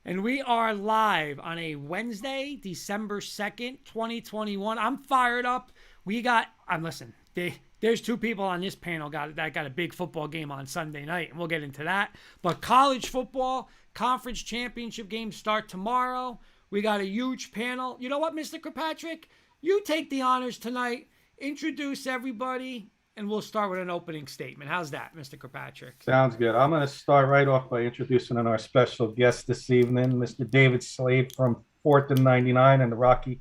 And we are live on a Wednesday, December 2nd, 2021. I'm fired up. Listen, there's two people on this panel that got a big football game on Sunday night, and we'll get into that. But college football, conference championship games start tomorrow. We got a huge panel. You know what, Mr. Kirkpatrick? You take the honors tonight. Introduce everybody, and we'll start with an opening statement. How's that, Mr. Kirkpatrick? Sounds good. I'm going to start right off by introducing our special guest this evening, Mr. David Slate from 4th and 99 and the Rocky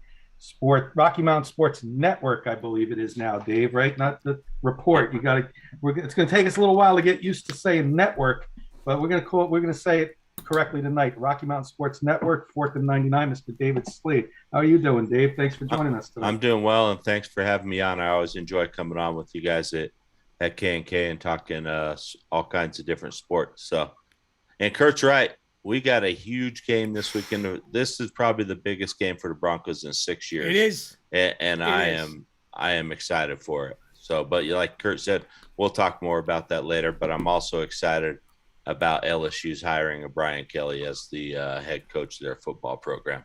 Mountain Sports Network, I believe it is now, Dave, right? Not the report. It's going to take us a little while to get used to saying network, but we're going to say it correctly tonight. Rocky Mountain Sports Network, 4th and 99, Mr. David Slate. How are you doing, Dave? Thanks for joining us today. I'm doing well, and thanks for having me on. I always enjoy coming on with you guys at K&K and talking all kinds of different sports. And Kurt's right. We got a huge game this weekend. This is probably the biggest game for the Broncos in 6 years. It is. And I am excited for it. But like Kurt said, we'll talk more about that later. But I'm also excited about LSU's hiring of Brian Kelly as the head coach of their football program.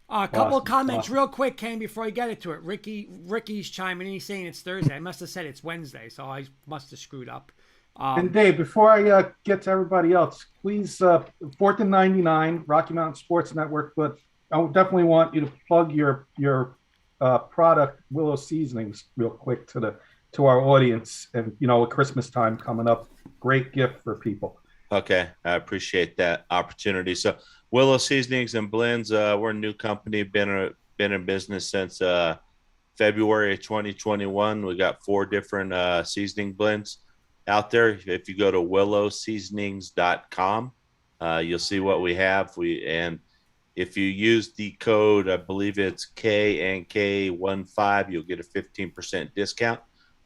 A couple of comments real quick, Ken, before I get into it. Ricky's chiming in. He's saying it's Thursday. I must have said it's Wednesday, so I must have screwed up. And Dave, before I get to everybody else, please, 4th and 99, Rocky Mountain Sports Network, but I definitely want you to plug your product, Willow Seasonings, real quick to our audience. And, with Christmas time coming up, great gift for people. Okay, I appreciate that opportunity. So Willow Seasonings and Blends, we're a new company, been in business since February of 2021. We got 4 different seasoning blends out there. If you go to willowseasonings.com, you'll see what we have. And if you use the code, I believe it's KNK15, you'll get a 15% discount.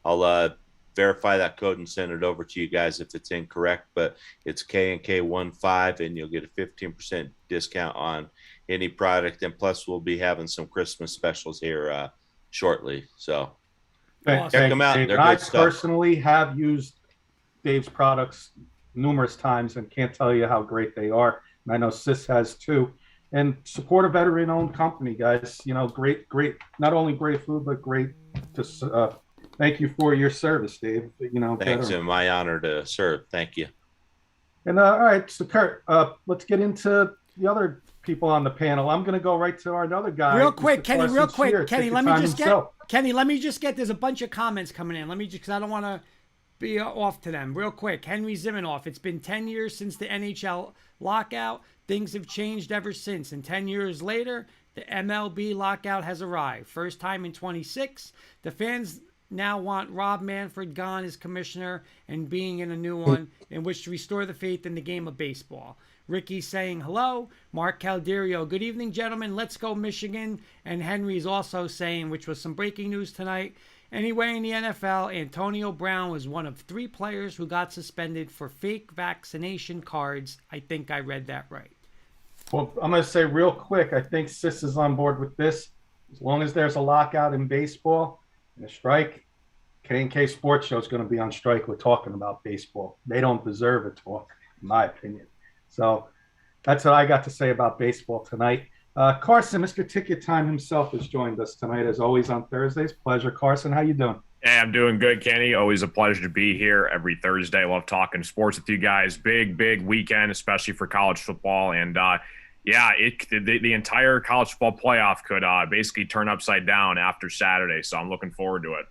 I'll verify that code and send it over to you guys if it's incorrect, but it's KNK15 and you'll get a 15% discount on any product. And plus we'll be having some Christmas specials here shortly. So check them out. Dave, They're I good stuff. personally have used Dave's products numerous times and can't tell you how great they are. And I know Sis has too. And support a veteran-owned company, guys. Great, not only great food, but great to thank you for your service, Dave. Thanks, and my honor to serve. Thank you. And all right, so Kurt, let's get into the other people on the panel. I'm going to go right to our other guy. Real quick, Kenny. Carson Real quick, Shear. Kenny. Take Let your me time just himself. get Kenny. Let me just get. There's a bunch of comments coming in. Let me just because I don't want to be off to them. Real quick, Henry Zimenoff. It's been 10 years since the NHL lockout. Things have changed ever since. And 10 years later, the MLB lockout has arrived. First time in 26. The fans now want Rob Manfred gone as commissioner and being in a new one in which to restore the faith in the game of baseball. Ricky saying hello. Mark Calderio, good evening, gentlemen. Let's go Michigan. And Henry's also saying, which was some breaking news tonight, anywhere in the NFL, Antonio Brown was one of 3 players who got suspended for fake vaccination cards. I think I read that right. Well, I'm going to say real quick, I think Sis is on board with this. As long as there's a lockout in baseball and a strike, K&K Sports Show is going to be on strike. We're talking about baseball. They don't deserve a talk, in my opinion. So that's what I got to say about baseball tonight. Carson, Mr. Ticket Time himself, has joined us tonight, as always, on Thursdays. Pleasure. Carson, how you doing? Hey, I'm doing good, Kenny. Always a pleasure to be here every Thursday. Love talking sports with you guys. Big weekend, especially for college football. And, the entire college football playoff could basically turn upside down after Saturday. So I'm looking forward to it.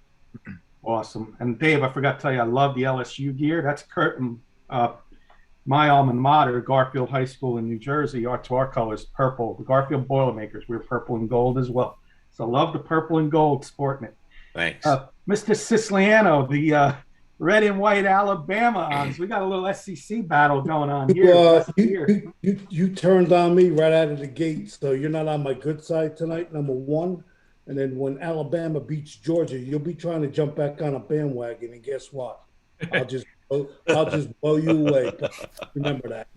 Awesome. And, Dave, I forgot to tell you, I love the LSU gear. That's Kurt and my alma mater, Garfield High School in New Jersey. Our colors, purple. The Garfield Boilermakers, we're purple and gold as well. So I love the purple and gold sporting it. Thanks. Mr. Siciliano, the red and white Alabama ons. We got a little SEC battle going on here. You turned on me right out of the gate, so you're not on my good side tonight, number one. And then when Alabama beats Georgia, you'll be trying to jump back on a bandwagon, and guess what? I'll just blow you away. Remember that.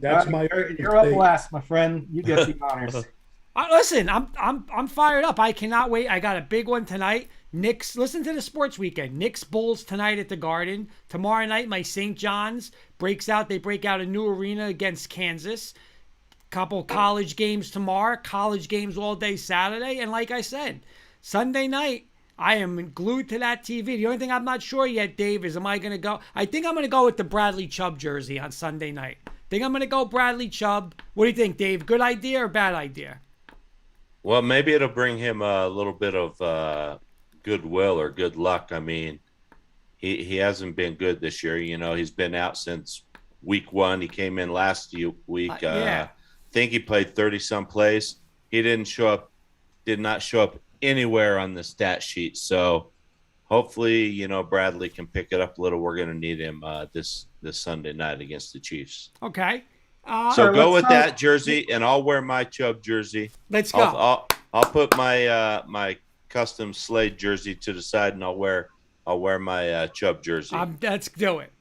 That's you're up last, my friend. You get the honors. Listen, I'm fired up. I cannot wait. I got a big one tonight. Knicks. Listen to the sports weekend. Knicks Bulls tonight at the Garden. Tomorrow night, my St. John's breaks out. They break out a new arena against Kansas. couple college games tomorrow, college games all day Saturday, and like I said, Sunday night, I am glued to that TV. The only thing I'm not sure yet, Dave, is am I going to go? I think I'm going to go with the Bradley Chubb jersey on Sunday night. Think I'm going to go Bradley Chubb. What do you think, Dave? Good idea or bad idea? Well, maybe it'll bring him a little bit of goodwill or good luck. I mean, he hasn't been good this year. You know, he's been out since week 1. He came in last week. Yeah. I think he played 30-some plays. He did not show up anywhere on the stat sheet. So hopefully, you know, Bradley can pick it up a little. We're going to need him this Sunday night against the Chiefs. Okay. So go with that jersey, and I'll wear my Chubb jersey. Let's go. I'll put my my custom Slade jersey to the side, and I'll wear my Chubb jersey. Let's do it.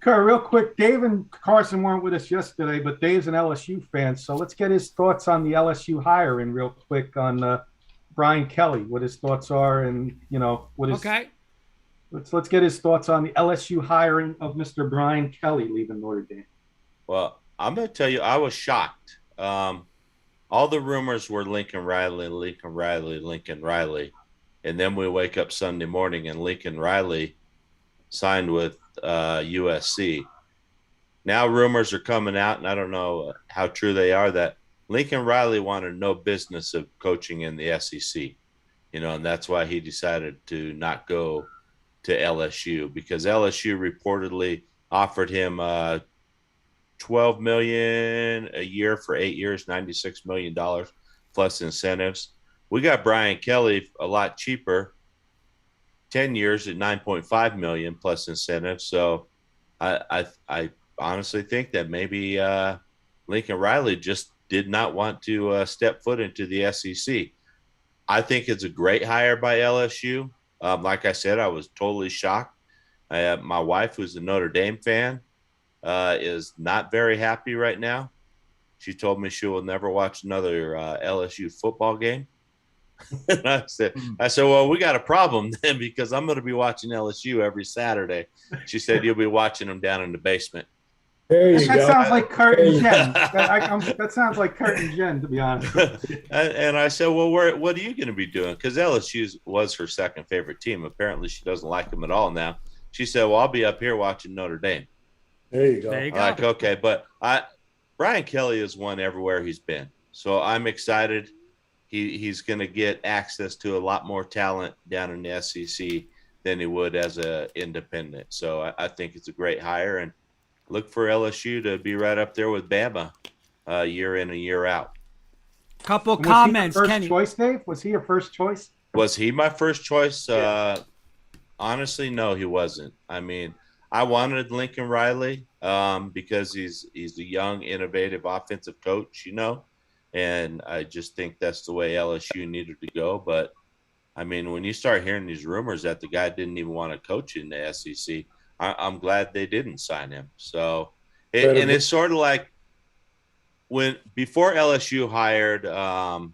Kurt, real quick, Dave and Carson weren't with us yesterday, but Dave's an LSU fan, so let's get his thoughts on the LSU hiring real quick on Brian Kelly, what his thoughts are, and you know what is. Okay. Let's get his thoughts on the LSU hiring of Mr. Brian Kelly leaving Notre Dame. Well, I'm going to tell you, I was shocked. All the rumors were Lincoln Riley, and then we wake up Sunday morning and Lincoln Riley signed with USC. Now rumors are coming out, and I don't know how true they are, that Lincoln Riley wanted no business of coaching in the SEC, you know, and that's why he decided to not go to LSU, because LSU reportedly offered him $12 million a year for 8 years, $96 million plus incentives. We got Brian Kelly a lot cheaper, 10 years at $9.5 million plus incentives. So I honestly think that maybe Lincoln Riley just did not want to step foot into the SEC. I think it's a great hire by LSU. Like I said, I was totally shocked. My wife, who's a Notre Dame fan, is not very happy right now. She told me she will never watch another LSU football game. And I said, well, we got a problem then, because I'm going to be watching LSU every Saturday. She said, you'll be watching them down in the basement. There you That go. sounds like Kurt and Jen. That sounds like Kurt and Jen, to be honest. And I said, well, what are you going to be doing? Because LSU was her second favorite team. Apparently, she doesn't like them at all now. She said, well, I'll be up here watching Notre Dame. There you go. There you go. Like, okay, but Brian Kelly has won everywhere he's been. So I'm excited. He's going to get access to a lot more talent down in the SEC than he would as an independent. So I think it's a great hire, and look for LSU to be right up there with Bama year in and year out. Couple Was comments, he your first Kenny. choice, Dave? Was he your first choice? Was he my first choice? Honestly, no, he wasn't. I mean, I wanted Lincoln Riley because he's a young, innovative offensive coach, you know, and I just think that's the way LSU needed to go. But, I mean, when you start hearing these rumors that the guy didn't even want to coach in the SEC, I'm glad they didn't sign him. So, and it's sort of like before LSU hired Ed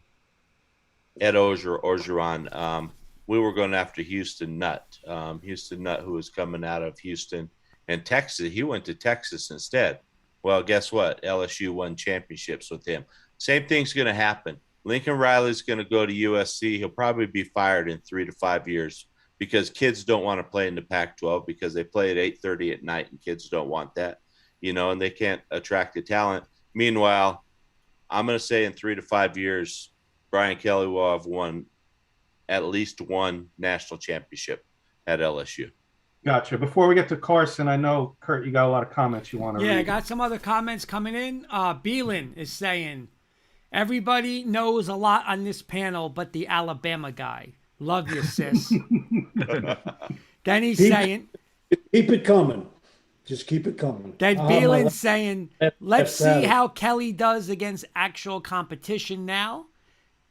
Orgeron, we were going after Houston Nutt, who was coming out of Houston and Texas. He went to Texas instead. Well, guess what? LSU won championships with him. Same thing's going to happen. Lincoln Riley's going to go to USC. He'll probably be fired in 3 to 5 years because kids don't want to play in the Pac-12 because they play at 8:30 at night, and kids don't want that, you know, and they can't attract the talent. Meanwhile, I'm going to say in 3 to 5 years, Brian Kelly will have won at least one national championship at LSU. Gotcha. Before we get to Carson, I know, Kurt, you got a lot of comments you want to read. Yeah, I got some other comments coming in. Beelan is saying, everybody knows a lot on this panel but the Alabama guy. Love you, sis. Then he's saying, Keep it coming. Just keep it coming. then Beelan's saying, let's see that's how Kelly does against actual competition now.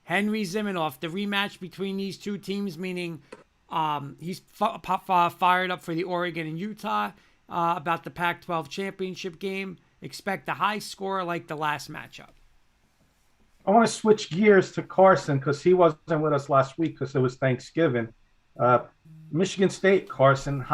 Henry Zimenoff, the rematch between these two teams, meaning he's fired up for the Oregon and Utah about the Pac-12 championship game. Expect a high score like the last matchup. I want to switch gears to Carson because he wasn't with us last week because it was Thanksgiving. Michigan State, Carson,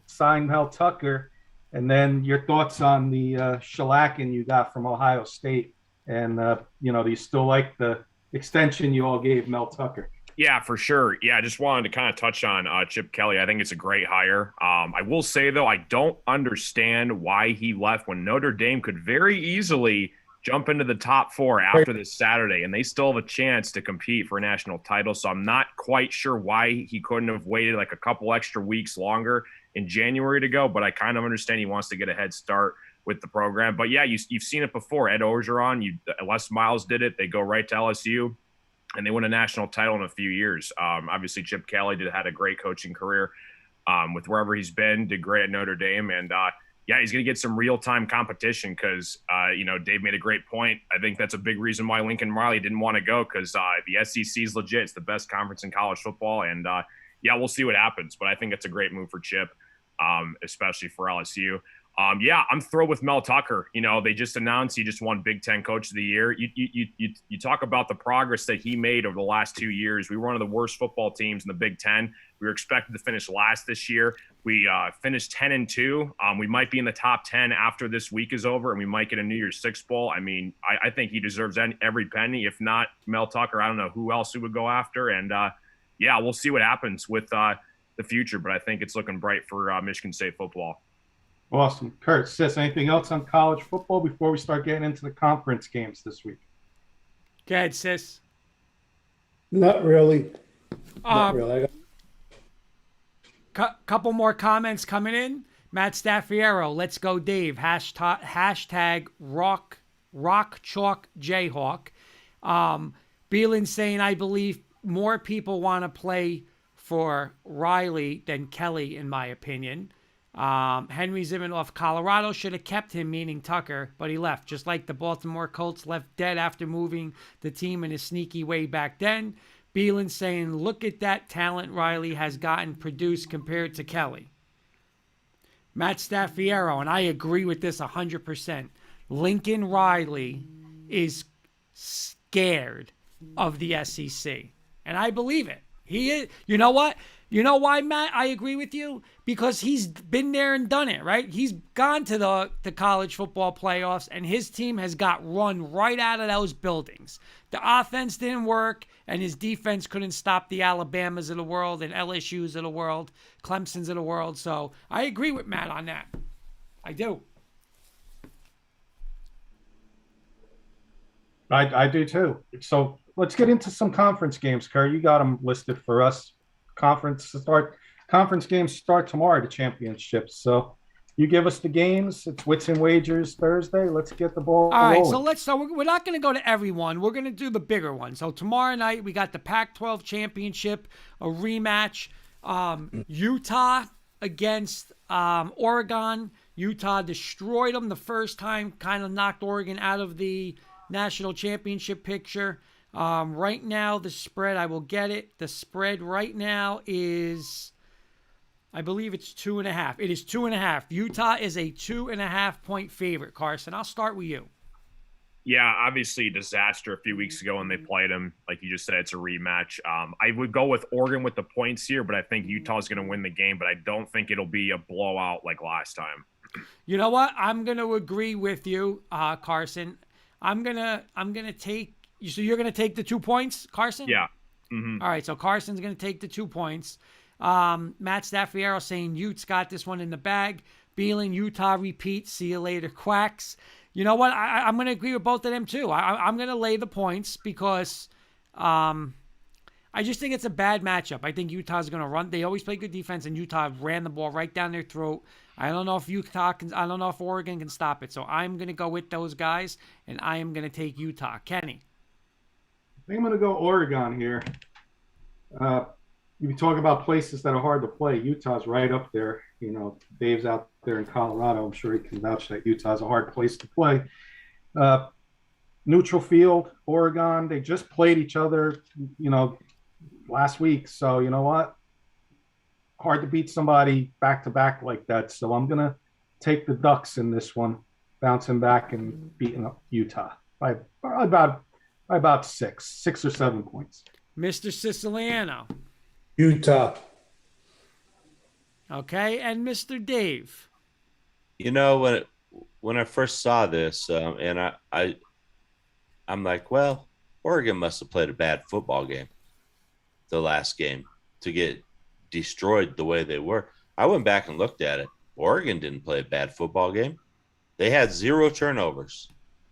signed Mel Tucker. And then your thoughts on the shellacking you got from Ohio State And, do you still like the extension you all gave Mel Tucker? Yeah, for sure. Yeah, I just wanted to kind of touch on Chip Kelly. I think it's a great hire. I will say, though, I don't understand why he left when Notre Dame could very easily jump into the top 4 after this Saturday, and they still have a chance to compete for a national title. So I'm not quite sure why he couldn't have waited like a couple extra weeks longer in January to go, but I kind of understand he wants to get a head start with the program. But yeah, you've seen it before. Ed Orgeron, Les Miles did it. They go right to LSU and they win a national title in a few years. Obviously, Chip Kelly had a great coaching career with wherever he's been, did great at Notre Dame. And yeah, he's going to get some real-time competition because, Dave made a great point. I think that's a big reason why Lincoln Riley didn't want to go because the SEC is legit. It's the best conference in college football. And, yeah, we'll see what happens. But I think it's a great move for Chip, especially for LSU. Yeah, I'm thrilled with Mel Tucker. They just announced he just won Big Ten Coach of the Year. You talk about the progress that he made over the last 2 years. We were one of the worst football teams in the Big Ten. We were expected to finish last this year. We finished 10-2. We might be in the top 10 after this week is over, and we might get a New Year's Six bowl. I mean, I think he deserves every penny. If not Mel Tucker, I don't know who else he would go after. And yeah, we'll see what happens with the future. But I think it's looking bright for Michigan State football. Awesome. Kurt, Sis, anything else on college football before we start getting into the conference games this week? Go ahead, Sis. Not really. Not really. Couple more comments coming in. Matt Staffiero, let's go, Dave. Hashtag rock chalk Jayhawk. Beelan saying, I believe more people want to play for Riley than Kelly, in my opinion. Henry Zimanoff, Colorado should have kept him, meaning Tucker, but he left, just like the Baltimore Colts left dead after moving the team in a sneaky way back then. Beelan saying, look at that talent Riley has gotten produced compared to Kelly. Matt Staffiero, and I agree with this 100%. Lincoln Riley is scared of the SEC, and I believe it. He is. You know what? You know why, Matt? I agree with you because he's been there and done it, right? He's gone to the college football playoffs, and his team has got run right out of those buildings. The offense didn't work, and his defense couldn't stop the Alabamas of the world and LSUs of the world, Clemson's of the world. So I agree with Matt on that. I do. I do too. So let's get into some conference games, Kurt. You got them listed for us. Conference games start tomorrow, the championships. So you give us the games. It's Wits and Wagers Thursday. Let's get the ball rolling. All right, so we're not going to go to everyone. We're going to do the bigger one. So tomorrow night we got the Pac-12 championship, a rematch. Utah against Oregon. Utah destroyed them the first time, kind of knocked Oregon out of the national championship picture. Right now, the spread, I will get it. The spread right now is, I believe it's 2.5. It is 2.5. Utah is a 2.5 point favorite. Carson, I'll start with you. Yeah, obviously disaster a few weeks ago when they played them. Like you just said, it's a rematch. I would go with Oregon with the points here, but I think Utah's going to win the game, but I don't think it'll be a blowout like last time. You know what? I'm going to agree with you, Carson. I'm gonna take. So you're going to take the 2 points, Carson? Yeah. Mm-hmm. All right, so Carson's going to take the 2 points. Matt Staffiero saying Utes got this one in the bag. Beeling, Utah repeat. See you later, Quacks. You know what? I'm going to agree with both of them, too. I'm going to lay the points because I just think it's a bad matchup. I think Utah's going to run. They always play good defense, and Utah ran the ball right down their throat. I don't know if Oregon can stop it. So I'm going to go with those guys, and I am going to take Utah. Kenny. I think I'm going to go Oregon here. You talk about places that are hard to play. Utah's right up there. Dave's out there in Colorado. I'm sure he can vouch that Utah's a hard place to play. Neutral field, Oregon. They just played each other, last week. So you know what? Hard to beat somebody back to back like that. So I'm going to take the Ducks in this one, bouncing back and beating up Utah by about 6 or 7 points. Mr. Siciliano. Utah. Okay, and Mr. Dave. When I first saw this, and I'm like, well, Oregon must have played a bad football game the last game to get destroyed the way they were. I went back and looked at it. Oregon didn't play a bad football game. They had 0 turnovers.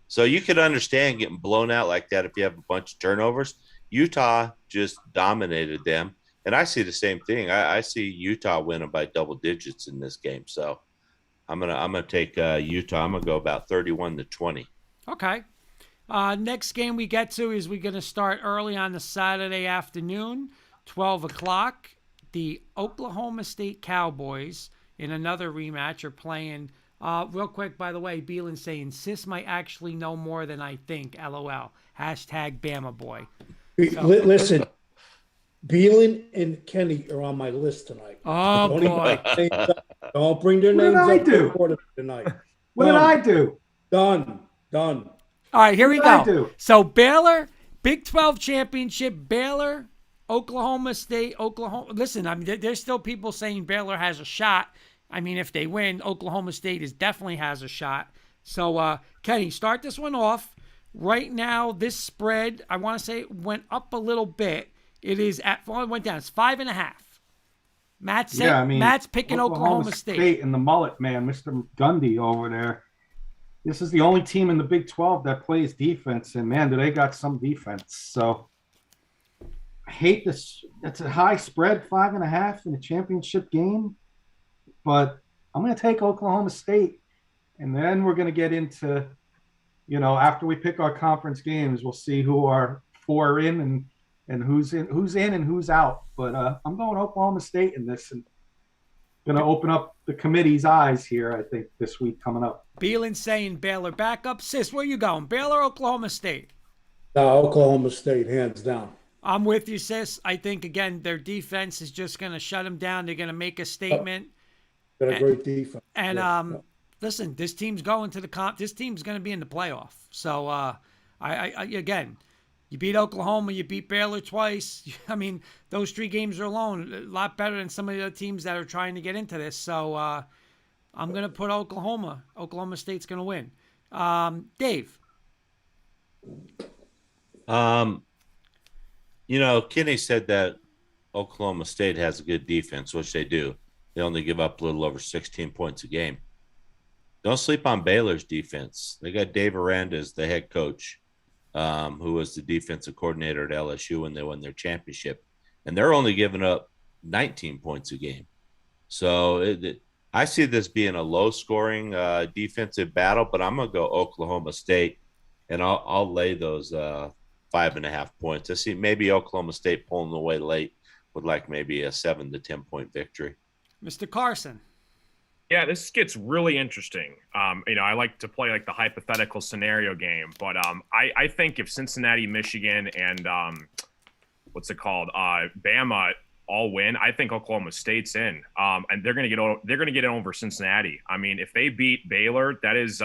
So you could understand getting blown out like that if you have a bunch of turnovers. Utah just dominated them. And I see the same thing. I see Utah winning by double digits in this game. So I'm gonna take Utah. I'm gonna go about 31-20. Okay. Next game we get to is we're going to start early on the Saturday afternoon, 12 o'clock. The Oklahoma State Cowboys in another rematch are playing. Real quick, by the way, Beelan saying, Sis might actually know more than I think. LOL. Hashtag Bama boy. Listen, Beelan and Kenny are on my list tonight. Oh, boy. Don't bring their names up tonight. What did I do? Done. All right, here we What did I go. do? So Baylor, Big 12 championship, Baylor, Oklahoma State, Oklahoma. Listen, I mean, there's still people saying Baylor has a shot. I mean, if they win, Oklahoma State definitely has a shot. So, Kenny, start this one off. Right now, this spread, I want to say it went up a little bit. It is it went down. It's 5.5. Matt's picking Oklahoma State. And the mullet man, Mr. Gundy over there. This is the only team in the Big 12 that plays defense, and man, do they got some defense. So I hate this. It's a high spread, 5.5 in a championship game, but I'm going to take Oklahoma State, and then we're going to get into, after we pick our conference games, we'll see who our 4 are in and who's in and who's out. But I'm going Oklahoma State in this, and going to open up the committee's eyes here, I think, this week coming up. Beelan saying Baylor backup. Sis, where you going? Baylor, Oklahoma State? No, Oklahoma State, hands down. I'm with you, sis. I think, again, their defense is just going to shut them down. They're going to make a statement. Got a great defense. And listen, this team's going to the this team's going to be in the playoff. So, again, you beat Oklahoma, you beat Baylor twice. I mean, those 3 games are alone a lot better than some of the other teams that are trying to get into this. So, I'm going to put Oklahoma. Oklahoma State's going to win. Dave. Kenny said that Oklahoma State has a good defense, which they do. They only give up a little over 16 points a game. Don't sleep on Baylor's defense. They got Dave Aranda as the head coach, who was the defensive coordinator at LSU when they won their championship. And they're only giving up 19 points a game. So I see this being a low-scoring defensive battle, but I'm going to go Oklahoma State, and I'll lay those 5.5 points. I see maybe Oklahoma State pulling away late with like maybe a 7 to 10 point victory. Mr. Carson. Yeah, this gets really interesting. I like to play like the hypothetical scenario game, but I think if Cincinnati, Michigan, and Bama all win, I think Oklahoma State's in, and they're gonna get over Cincinnati. I mean, if they beat Baylor, that is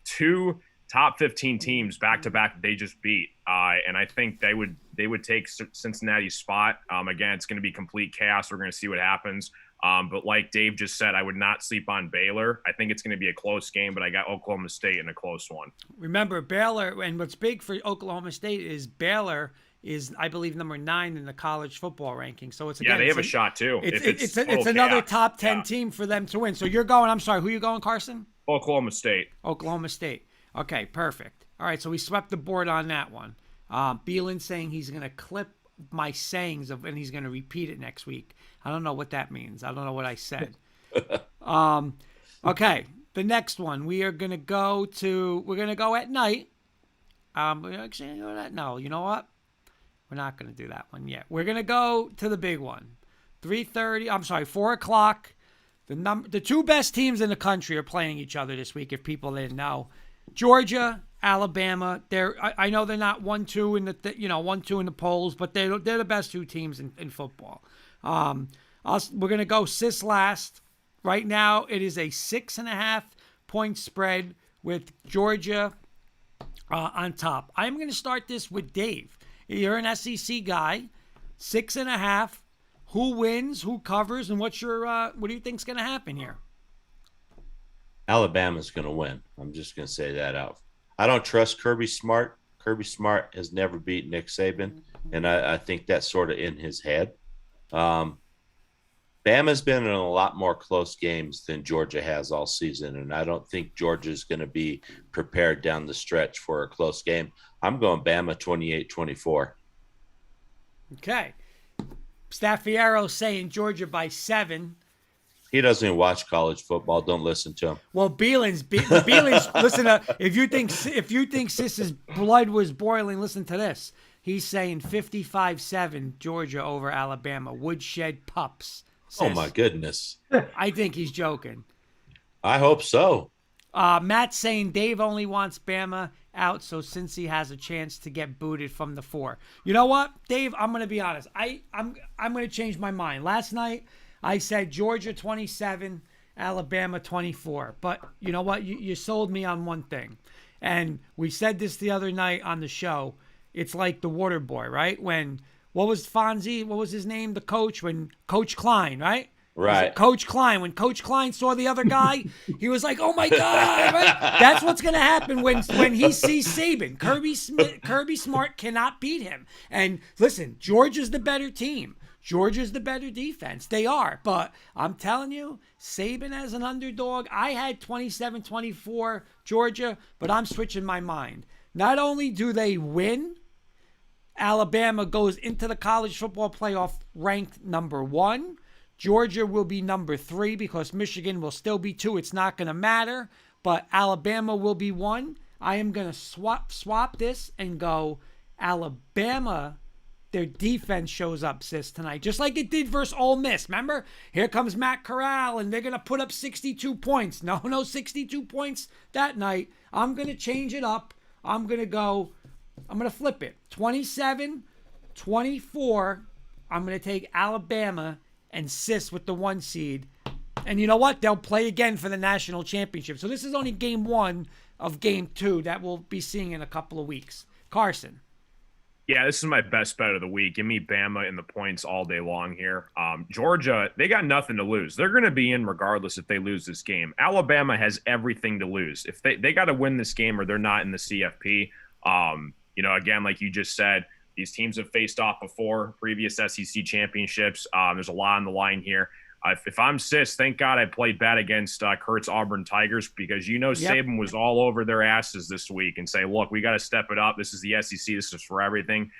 2 top 15 teams back to back they just beat, and I think they would take Cincinnati's spot. Again, it's going to be complete chaos. We're going to see what happens. But like Dave just said, I would not sleep on Baylor. I think it's going to be a close game, but I got Oklahoma State in a close one. Remember, Baylor, and what's big for Oklahoma State is Baylor is, I believe, number 9 in the college football ranking. So it's they have a shot too. It's another top 10 team for them to win. So you're going. I'm sorry, who are you going, Carson? Oklahoma State. Oklahoma State. Okay, perfect. All right, so we swept the board on that one. Beelan saying he's going to clip my sayings and he's going to repeat it next week. I don't know what that means. I don't know what I said. Okay, the next one we're going to go at night. No, you know what? We're not going to do that one yet. We're going to go to the big one. 4 o'clock. The 2 best teams in the country are playing each other this week, if people didn't know. Georgia, Alabama. I know they're not 1-2 in the 1-2 in the polls, but they're the best 2 teams in football. We're gonna go sis last. Right now, it is a 6.5 point spread with Georgia on top. I'm gonna start this with Dave. You're an SEC guy. 6.5. Who wins? Who covers? And what do you think's gonna happen here? Alabama's going to win. I'm just going to say that out. I don't trust Kirby Smart. Kirby Smart has never beat Nick Saban, and I think that's sort of in his head. Bama's been in a lot more close games than Georgia has all season, and I don't think Georgia's going to be prepared down the stretch for a close game. I'm going Bama 28-24. Okay. Staffiero saying Georgia by 7. He doesn't even watch college football. Don't listen to him. Well, Beelan's listen to, if you think Sis's blood was boiling, listen to this. He's saying 55-7 Georgia over Alabama. Woodshed pups. Sis. Oh my goodness. I think he's joking. I hope so. Matt's saying Dave only wants Bama out, so since he has a chance to get booted from the 4. You know what, Dave? I'm gonna be honest. I'm gonna change my mind. Last night I said Georgia 27, Alabama 24. But you know what? You sold me on one thing, and we said this the other night on the show. It's like the water boy, right? When what was Fonzie? What was his name? The coach? When Coach Klein, right? Right. Coach Klein. When Coach Klein saw the other guy, he was like, "Oh my God!" Right? That's what's gonna happen when he sees Saban. Kirby Smart cannot beat him. And listen, Georgia's the better team. Georgia's the better defense. They are. But I'm telling you, Saban as an underdog. I had 27-24 Georgia, but I'm switching my mind. Not only do they win, Alabama goes into the college football playoff ranked number 1. Georgia will be number 3 because Michigan will still be 2. It's not going to matter, but Alabama will be 1. I am going to swap this and go Alabama. Their defense shows up, sis, tonight, just like it did versus Ole Miss. Remember? Here comes Matt Corral, and they're going to put up 62 points. No 62 points that night. I'm going to change it up. I'm going to flip it. 27-24. I'm going to take Alabama and sis with the 1 seed. And you know what? They'll play again for the national championship. So this is only game 1 of game 2 that we'll be seeing in a couple of weeks. Carson. Yeah, this is my best bet of the week. Give me Bama in the points all day long here. Georgia, they got nothing to lose. They're going to be in regardless if they lose this game. Alabama has everything to lose. If they got to win this game or they're not in the CFP. Again, like you just said, these teams have faced off before, previous SEC championships. There's a lot on the line here. If I'm Sis, thank God I played bad against Kurt's Auburn Tigers because Saban was all over their asses this week and say, look, we got to step it up. This is the SEC. This is for everything.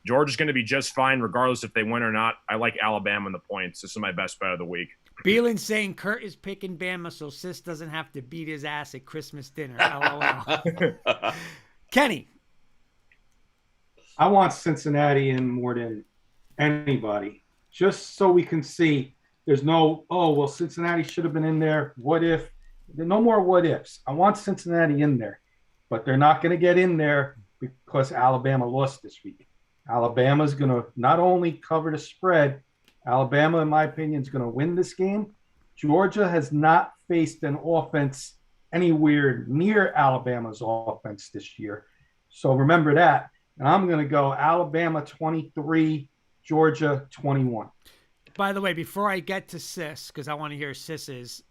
Georgia's going to be just fine regardless if they win or not. I like Alabama in the points. This is my best bet of the week. Beelan saying Kurt is picking Bama so Sis doesn't have to beat his ass at Christmas dinner. LOL. Kenny. I want Cincinnati in more than anybody, just so we can see there's no, Cincinnati should have been in there. What if? No more what ifs. I want Cincinnati in there, but they're not going to get in there because Alabama lost this week. Alabama's going to not only cover the spread, Alabama, in my opinion, is going to win this game. Georgia has not faced an offense anywhere near Alabama's offense this year. So remember that. And I'm going to go Alabama 23, Georgia 21. By the way, before I get to Sis, because I want to hear Sis's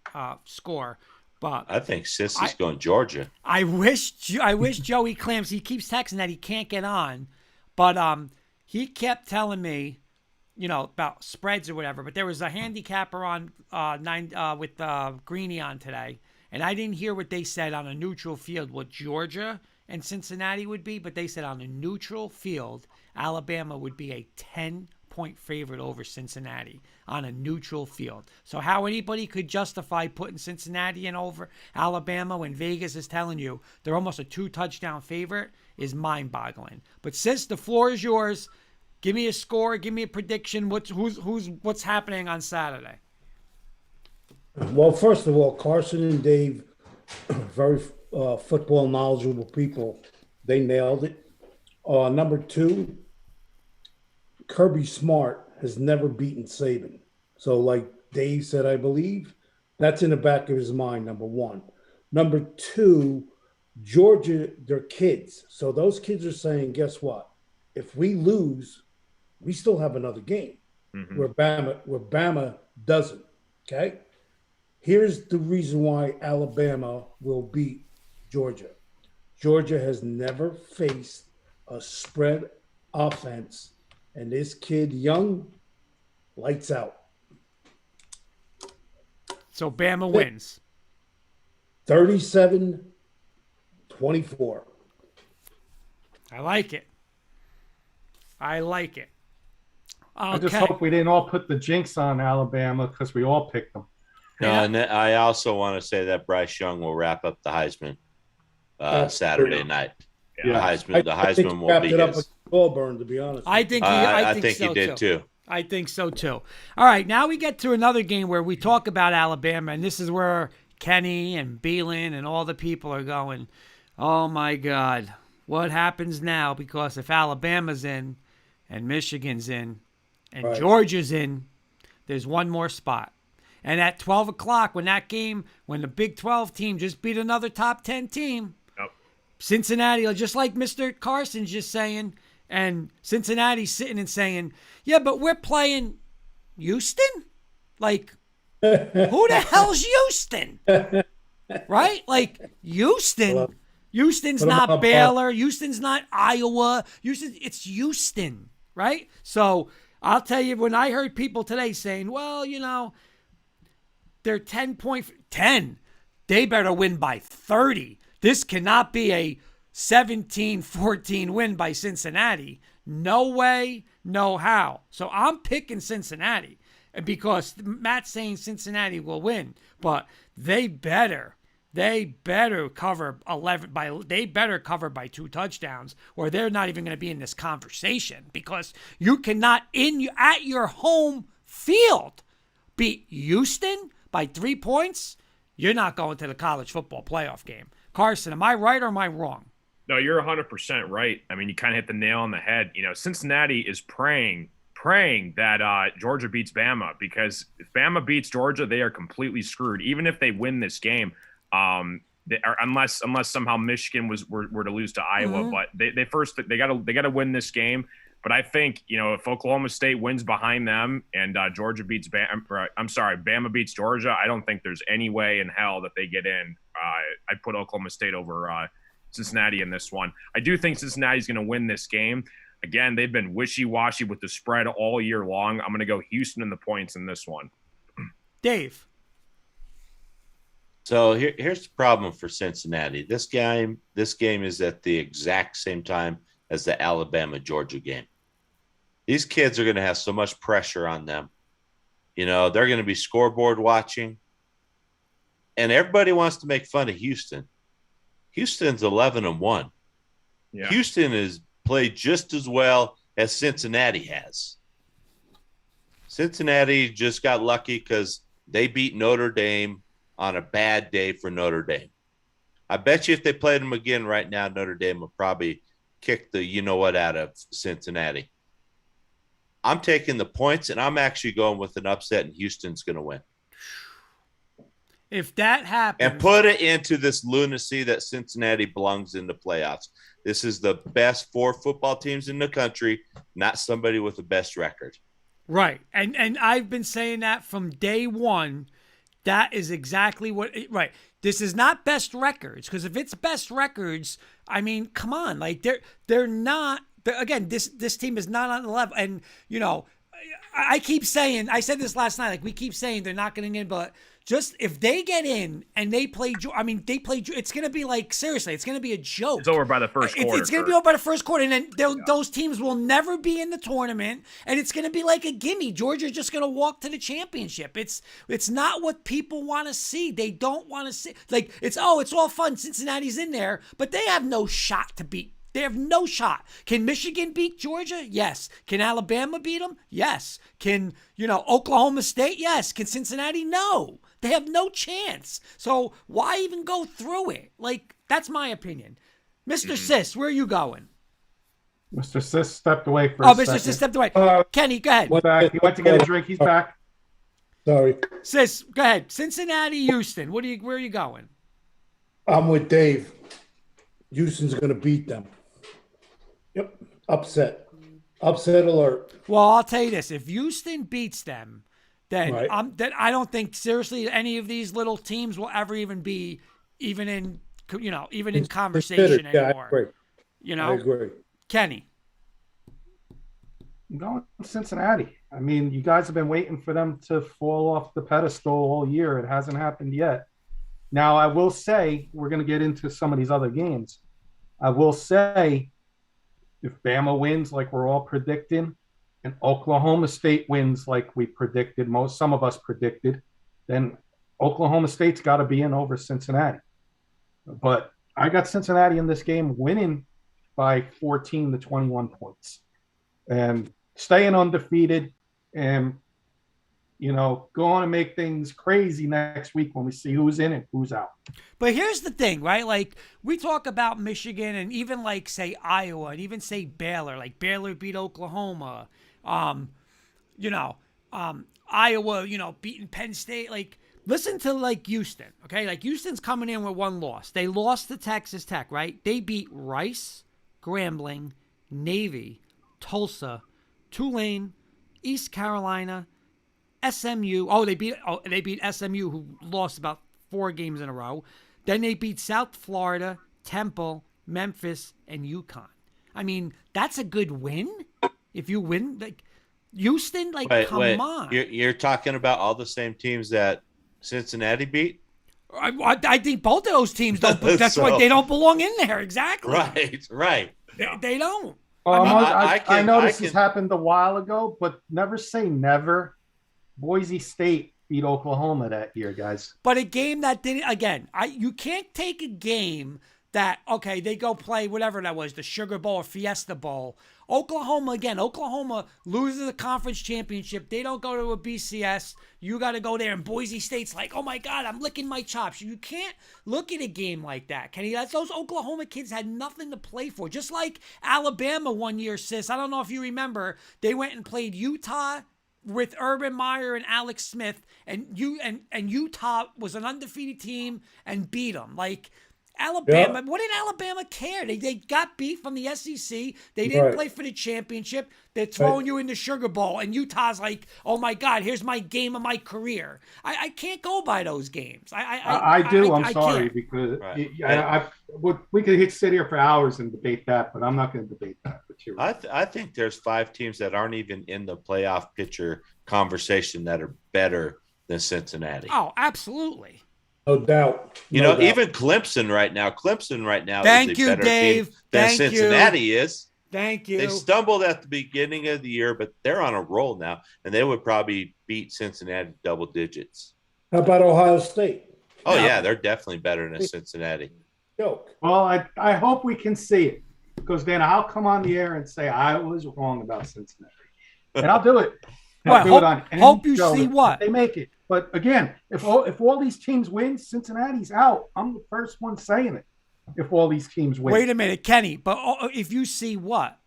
score, but I think Sis is going Georgia. I wish Joey Clams. He keeps texting that he can't get on, but he kept telling me, about spreads or whatever. But there was a handicapper on with Greeny on today, and I didn't hear what they said on a neutral field what Georgia and Cincinnati would be, but they said on a neutral field, Alabama would be a 10-point favorite over Cincinnati on a neutral field. So how anybody could justify putting Cincinnati in over Alabama when Vegas is telling you they're almost a 2-touchdown favorite is mind-boggling. But Sis, the floor is yours. Give me a score. Give me a prediction. What's happening on Saturday? Well, first of all, Carson and Dave, very football knowledgeable people. They nailed it. Number 2, Kirby Smart has never beaten Saban. So like Dave said, I believe, that's in the back of his mind, number 1. Number 2, Georgia, they're kids. So those kids are saying, guess what? If we lose, we still have another game. Mm-hmm. Where Bama doesn't. Okay? Here's the reason why Alabama will beat Georgia. Georgia has never faced a spread offense, and this kid Young lights out. So Bama wins. 37-24. I like it. I like it. Okay. I just hope we didn't all put the jinx on Alabama because we all picked them. No, and then I also want to say that Bryce Young will wrap up the Heisman Saturday night. Yeah. The Heisman will be his. Goldburn, to be honest. I think he did too. I think so too. All right, now we get to another game where we talk about Alabama, and this is where Kenny and Beelan and all the people are going, oh my God, what happens now? Because if Alabama's in and Michigan's in and Georgia's in, there's one more spot. And at 12 o'clock, when the Big 12 team just beat another top 10 team, Cincinnati, just like Mr. Carson's just saying, and Cincinnati's sitting and saying, yeah, but we're playing Houston? Like, who the hell's Houston? Right? Like, Houston. Houston's not Baylor. Houston's not Iowa. It's Houston, right? So I'll tell you, when I heard people today saying, well, they're 10. They better win by 30. This cannot be a 17-14 win by Cincinnati. No way, no how. So I'm picking Cincinnati because Matt's saying Cincinnati will win, but they better cover 11 they better cover by 2 touchdowns, or they're not even going to be in this conversation, because you cannot at your home field beat Houston by 3 points. You're not going to the college football playoff game. Carson, am I right or am I wrong? No, you're 100% right. I mean, you kind of hit the nail on the head. Cincinnati is praying that Georgia beats Bama, because if Bama beats Georgia, they are completely screwed. Even if they win this game, unless somehow Michigan were to lose to Iowa, but they got to win this game. But I think, if Oklahoma State wins behind them and Bama beats Georgia, I don't think there's any way in hell that they get in. I'd put Oklahoma State over Cincinnati in this one. I do think Cincinnati's going to win this game. Again, they've been wishy-washy with the spread all year long. I'm going to go Houston in the points in this one. Dave. So here's the problem for Cincinnati. This game is at the exact same time as the Alabama-Georgia game. These kids are going to have so much pressure on them. They're going to be scoreboard watching. And everybody wants to make fun of Houston. Houston's 11-1. Yeah. Houston has played just as well as Cincinnati has. Cincinnati just got lucky because they beat Notre Dame on a bad day for Notre Dame. I bet you if they played them again right now, Notre Dame will probably kick the you-know-what out of Cincinnati. I'm taking the points, and I'm actually going with an upset, and Houston's going to win. If that happens, and put it into this lunacy that Cincinnati belongs in the playoffs. This is the best 4 football teams in the country, not somebody with the best record. Right. And I've been saying that from day one. That is exactly right. This is not best records, because if it's best records, I mean, come on. Like they're not. Again, this team is not on the level. And, I keep saying, I said this last night, like we keep saying they're not getting in, but just if they get in and they play, it's going to be like, seriously, it's going to be a joke. It's over by the first quarter. It's going to be over by the first quarter. And then those teams will never be in the tournament. And it's going to be like a gimme. Georgia's just going to walk to the championship. It's not what people want to see. They don't want to see. Like, it's all fun. Cincinnati's in there, but they have no shot to beat. They have no shot. Can Michigan beat Georgia? Yes. Can Alabama beat them? Yes. Can, Oklahoma State? Yes. Can Cincinnati? No. They have no chance. So why even go through it? Like, that's my opinion. Mr. Sis, where are you going? Mr. Sis stepped away for a second. Mr. Sis stepped away. Kenny, go ahead. He went to get a drink. He's back. Sorry. Sis, go ahead. Cincinnati, Houston. Where are you going? I'm with Dave. Houston's going to beat them. Yep. Upset alert. Well, I'll tell you this. If Houston beats them, then I don't think seriously any of these little teams will ever even be in conversation anymore. I agree. Kenny. I'm going to Cincinnati. I mean, you guys have been waiting for them to fall off the pedestal all year. It hasn't happened yet. Now, I will say, we're going to get into some of these other games. I will say, if Bama wins like we're all predicting, and Oklahoma State wins like we predicted, some of us predicted, then Oklahoma State's got to be in over Cincinnati. But I got Cincinnati in this game winning by 14 to 21 points and staying undefeated and, go on and make things crazy next week when we see who's in and who's out. But here's the thing, right? Like, we talk about Michigan and even, like, say, Iowa and even, say, Baylor. Like, Baylor beat Oklahoma. Iowa, beating Penn State. Like, listen to, like, Houston, okay? Like, Houston's coming in with one loss. They lost to Texas Tech, right? They beat Rice, Grambling, Navy, Tulsa, Tulane, East Carolina, SMU. They beat SMU, who lost about 4 games in a row. Then they beat South Florida, Temple, Memphis, and UConn. I mean, that's a good win. If you win, like, Houston, like, come on. You're talking about all the same teams that Cincinnati beat? I think both of those teams don't. That's why they don't belong in there. Exactly. Right. They don't. I know this has happened a while ago, but never say never. Boise State beat Oklahoma that year, guys. But a game that didn't, again, you can't take a game that, okay, they go play whatever that was, the Sugar Bowl or Fiesta Bowl. Oklahoma loses the conference championship. They don't go to a BCS. You got to go there, and Boise State's like, oh my God, I'm licking my chops. You can't look at a game like that, Kenny. Those Oklahoma kids had nothing to play for. Just like Alabama one year, sis. I don't know if you remember. They went and played Utah with Urban Meyer and Alex Smith, and Utah was an undefeated team and beat them. Like, Alabama, What did Alabama care? They got beat from the SEC. They didn't play for the championship. They're throwing you in the Sugar Bowl, and Utah's like, oh my God, here's my game of my career. I can't go by those games. I'm sorry, because we could sit here for hours and debate that, but I'm not going to debate that. I think there's 5 teams that aren't even in the playoff picture conversation that are better than Cincinnati. Oh, absolutely. No doubt. Even Clemson right now Thank is a you, better Dave. team than Thank Cincinnati you. is. Thank you. They stumbled at the beginning of the year, but they're on a roll now, and they would probably beat Cincinnati double digits. How about Ohio State? Oh, yeah, they're definitely better than Cincinnati. Joke. Well, I hope we can see it, because then I'll come on the air and say I was wrong about Cincinnati. And I'll do it. Hope you see what? They make it. But again, if all these teams win, Cincinnati's out. I'm the first one saying it. If all these teams win. Wait a minute, Kenny. But if you see what?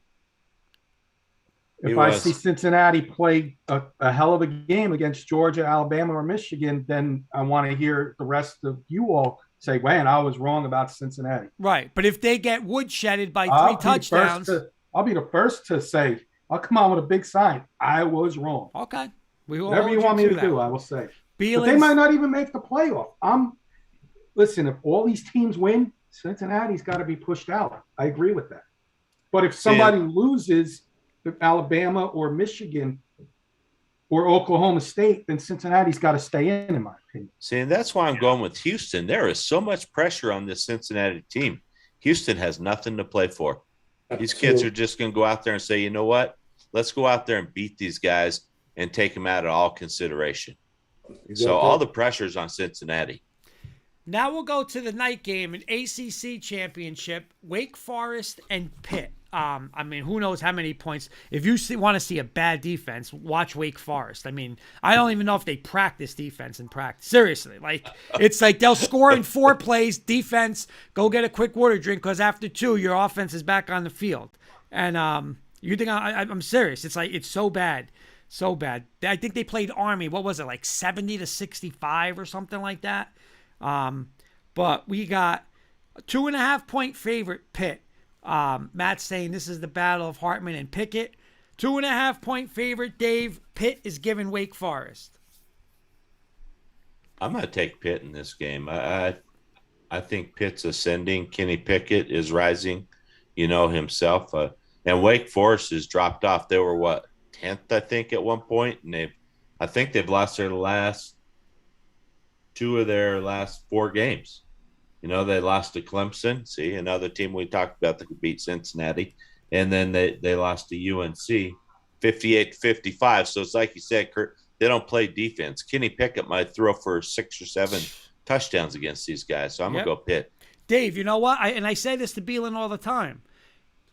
If I see Cincinnati play a hell of a game against Georgia, Alabama, or Michigan, then I want to hear the rest of you all say, man, I was wrong about Cincinnati. Right. But if they get woodshedded by 3 touchdowns. I'll be the first to say, I'll come out with a big sign. I was wrong. Okay. Whatever you want me to do, I will say. But they might not even make the playoff. Listen, if all these teams win, Cincinnati's got to be pushed out. I agree with that. But if somebody loses, Alabama or Michigan or Oklahoma State, then Cincinnati's got to stay in my opinion. See, and that's why I'm going with Houston. There is so much pressure on this Cincinnati team. Houston has nothing to play for. These kids are just going to go out there and say, you know what? Let's go out there and beat these guys and take them out of all consideration. So all the pressure's on Cincinnati. Now we'll go to the night game, an ACC championship, Wake Forest and Pitt. Who knows how many points. If you want to see a bad defense, watch Wake Forest. I don't even know if they practice defense in practice. Seriously. It's like they'll score in 4 plays, defense, go get a quick water drink, because after 2, your offense is back on the field. And you think I'm serious. It's like, it's so bad. So bad. I think they played Army. What was it, like 70-65 or something like that? But we got a 2.5 point favorite, Pitt. Matt's saying this is the battle of Hartman and Pickett. 2.5 point favorite, Dave. Pitt is giving Wake Forest. I'm going to take Pitt in this game. I think Pitt's ascending. Kenny Pickett is rising, himself. And Wake Forest has dropped off. They were what, 10th, I think, at one point, and I think they've lost their last 2 of their last 4 games. You know, they lost to Clemson. See, another team we talked about that could beat Cincinnati, and then they lost to UNC, 58-55. So it's like you said, Kurt. They don't play defense. Kenny Pickett might throw for 6 or 7 touchdowns against these guys. So I'm gonna go Pitt. Dave, you know what? I say this to Beelan all the time.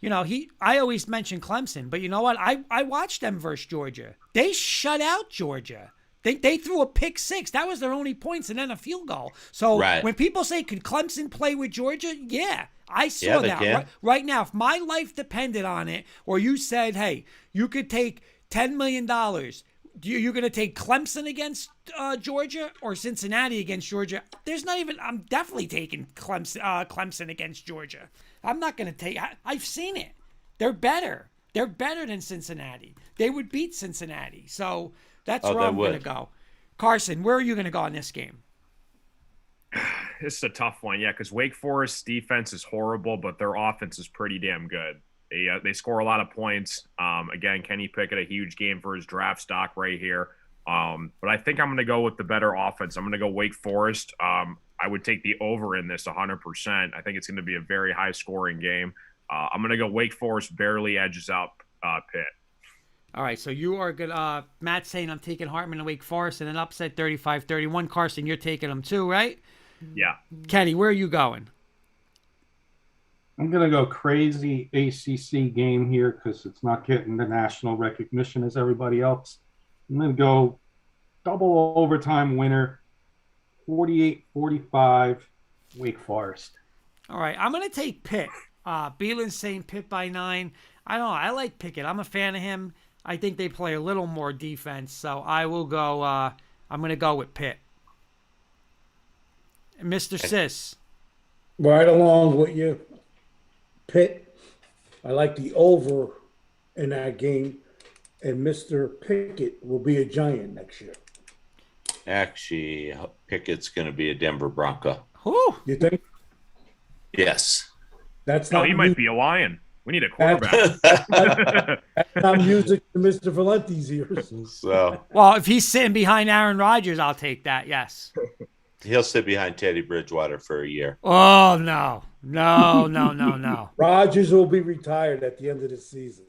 You know, I always mention Clemson, but you know what? I watched them versus Georgia. They shut out Georgia. They threw a pick 6. That was their only points and then a field goal. So when people say, could Clemson play with Georgia? Yeah, I saw that. Right now, if my life depended on it, or you said, hey, you could take $10 million, you're going to take Clemson against Georgia or Cincinnati against Georgia? I'm definitely taking Clemson against Georgia. I'm not going to take. I've seen it. They're better. They're better than Cincinnati. They would beat Cincinnati. So that's where I'm going to go. Carson, where are you going to go in this game? This is a tough one, yeah, because Wake Forest's defense is horrible, but their offense is pretty damn good. They score a lot of points. Again, Kenny Pickett, a huge game for his draft stock right here. But I think I'm going to go with the better offense. I'm going to go Wake Forest. I would take the over in this 100%. I think it's going to be a very high-scoring game. I'm going to go Wake Forest barely edges out Pitt. All right, so you are good. Matt's saying I'm taking Hartman and Wake Forest and an upset 35-31. Carson, you're taking them too, right? Yeah. Kenny, where are you going? I'm going to go crazy ACC game here because it's not getting the national recognition as everybody else. I'm going to go double overtime winner, 48-45, Wake Forest. All right, I'm going to take Pitt. Beelan's saying Pitt by 9. I don't know. I like Pickett. I'm a fan of him. I think they play a little more defense, so I will go. I'm going to go with Pitt. Mr. Sis. Right along with you. Pitt, I like the over in that game, and Mr. Pickett will be a Giant next year. Actually, Pickett's going to be a Denver Bronco. Who? You think? Yes. That's not. He might be a Lion. We need a quarterback. That's not music to Mr. Valenti's ears. So, well, if he's sitting behind Aaron Rodgers, I'll take that. Yes. He'll sit behind Teddy Bridgewater for a year. Oh, no. Rodgers will be retired at the end of the season.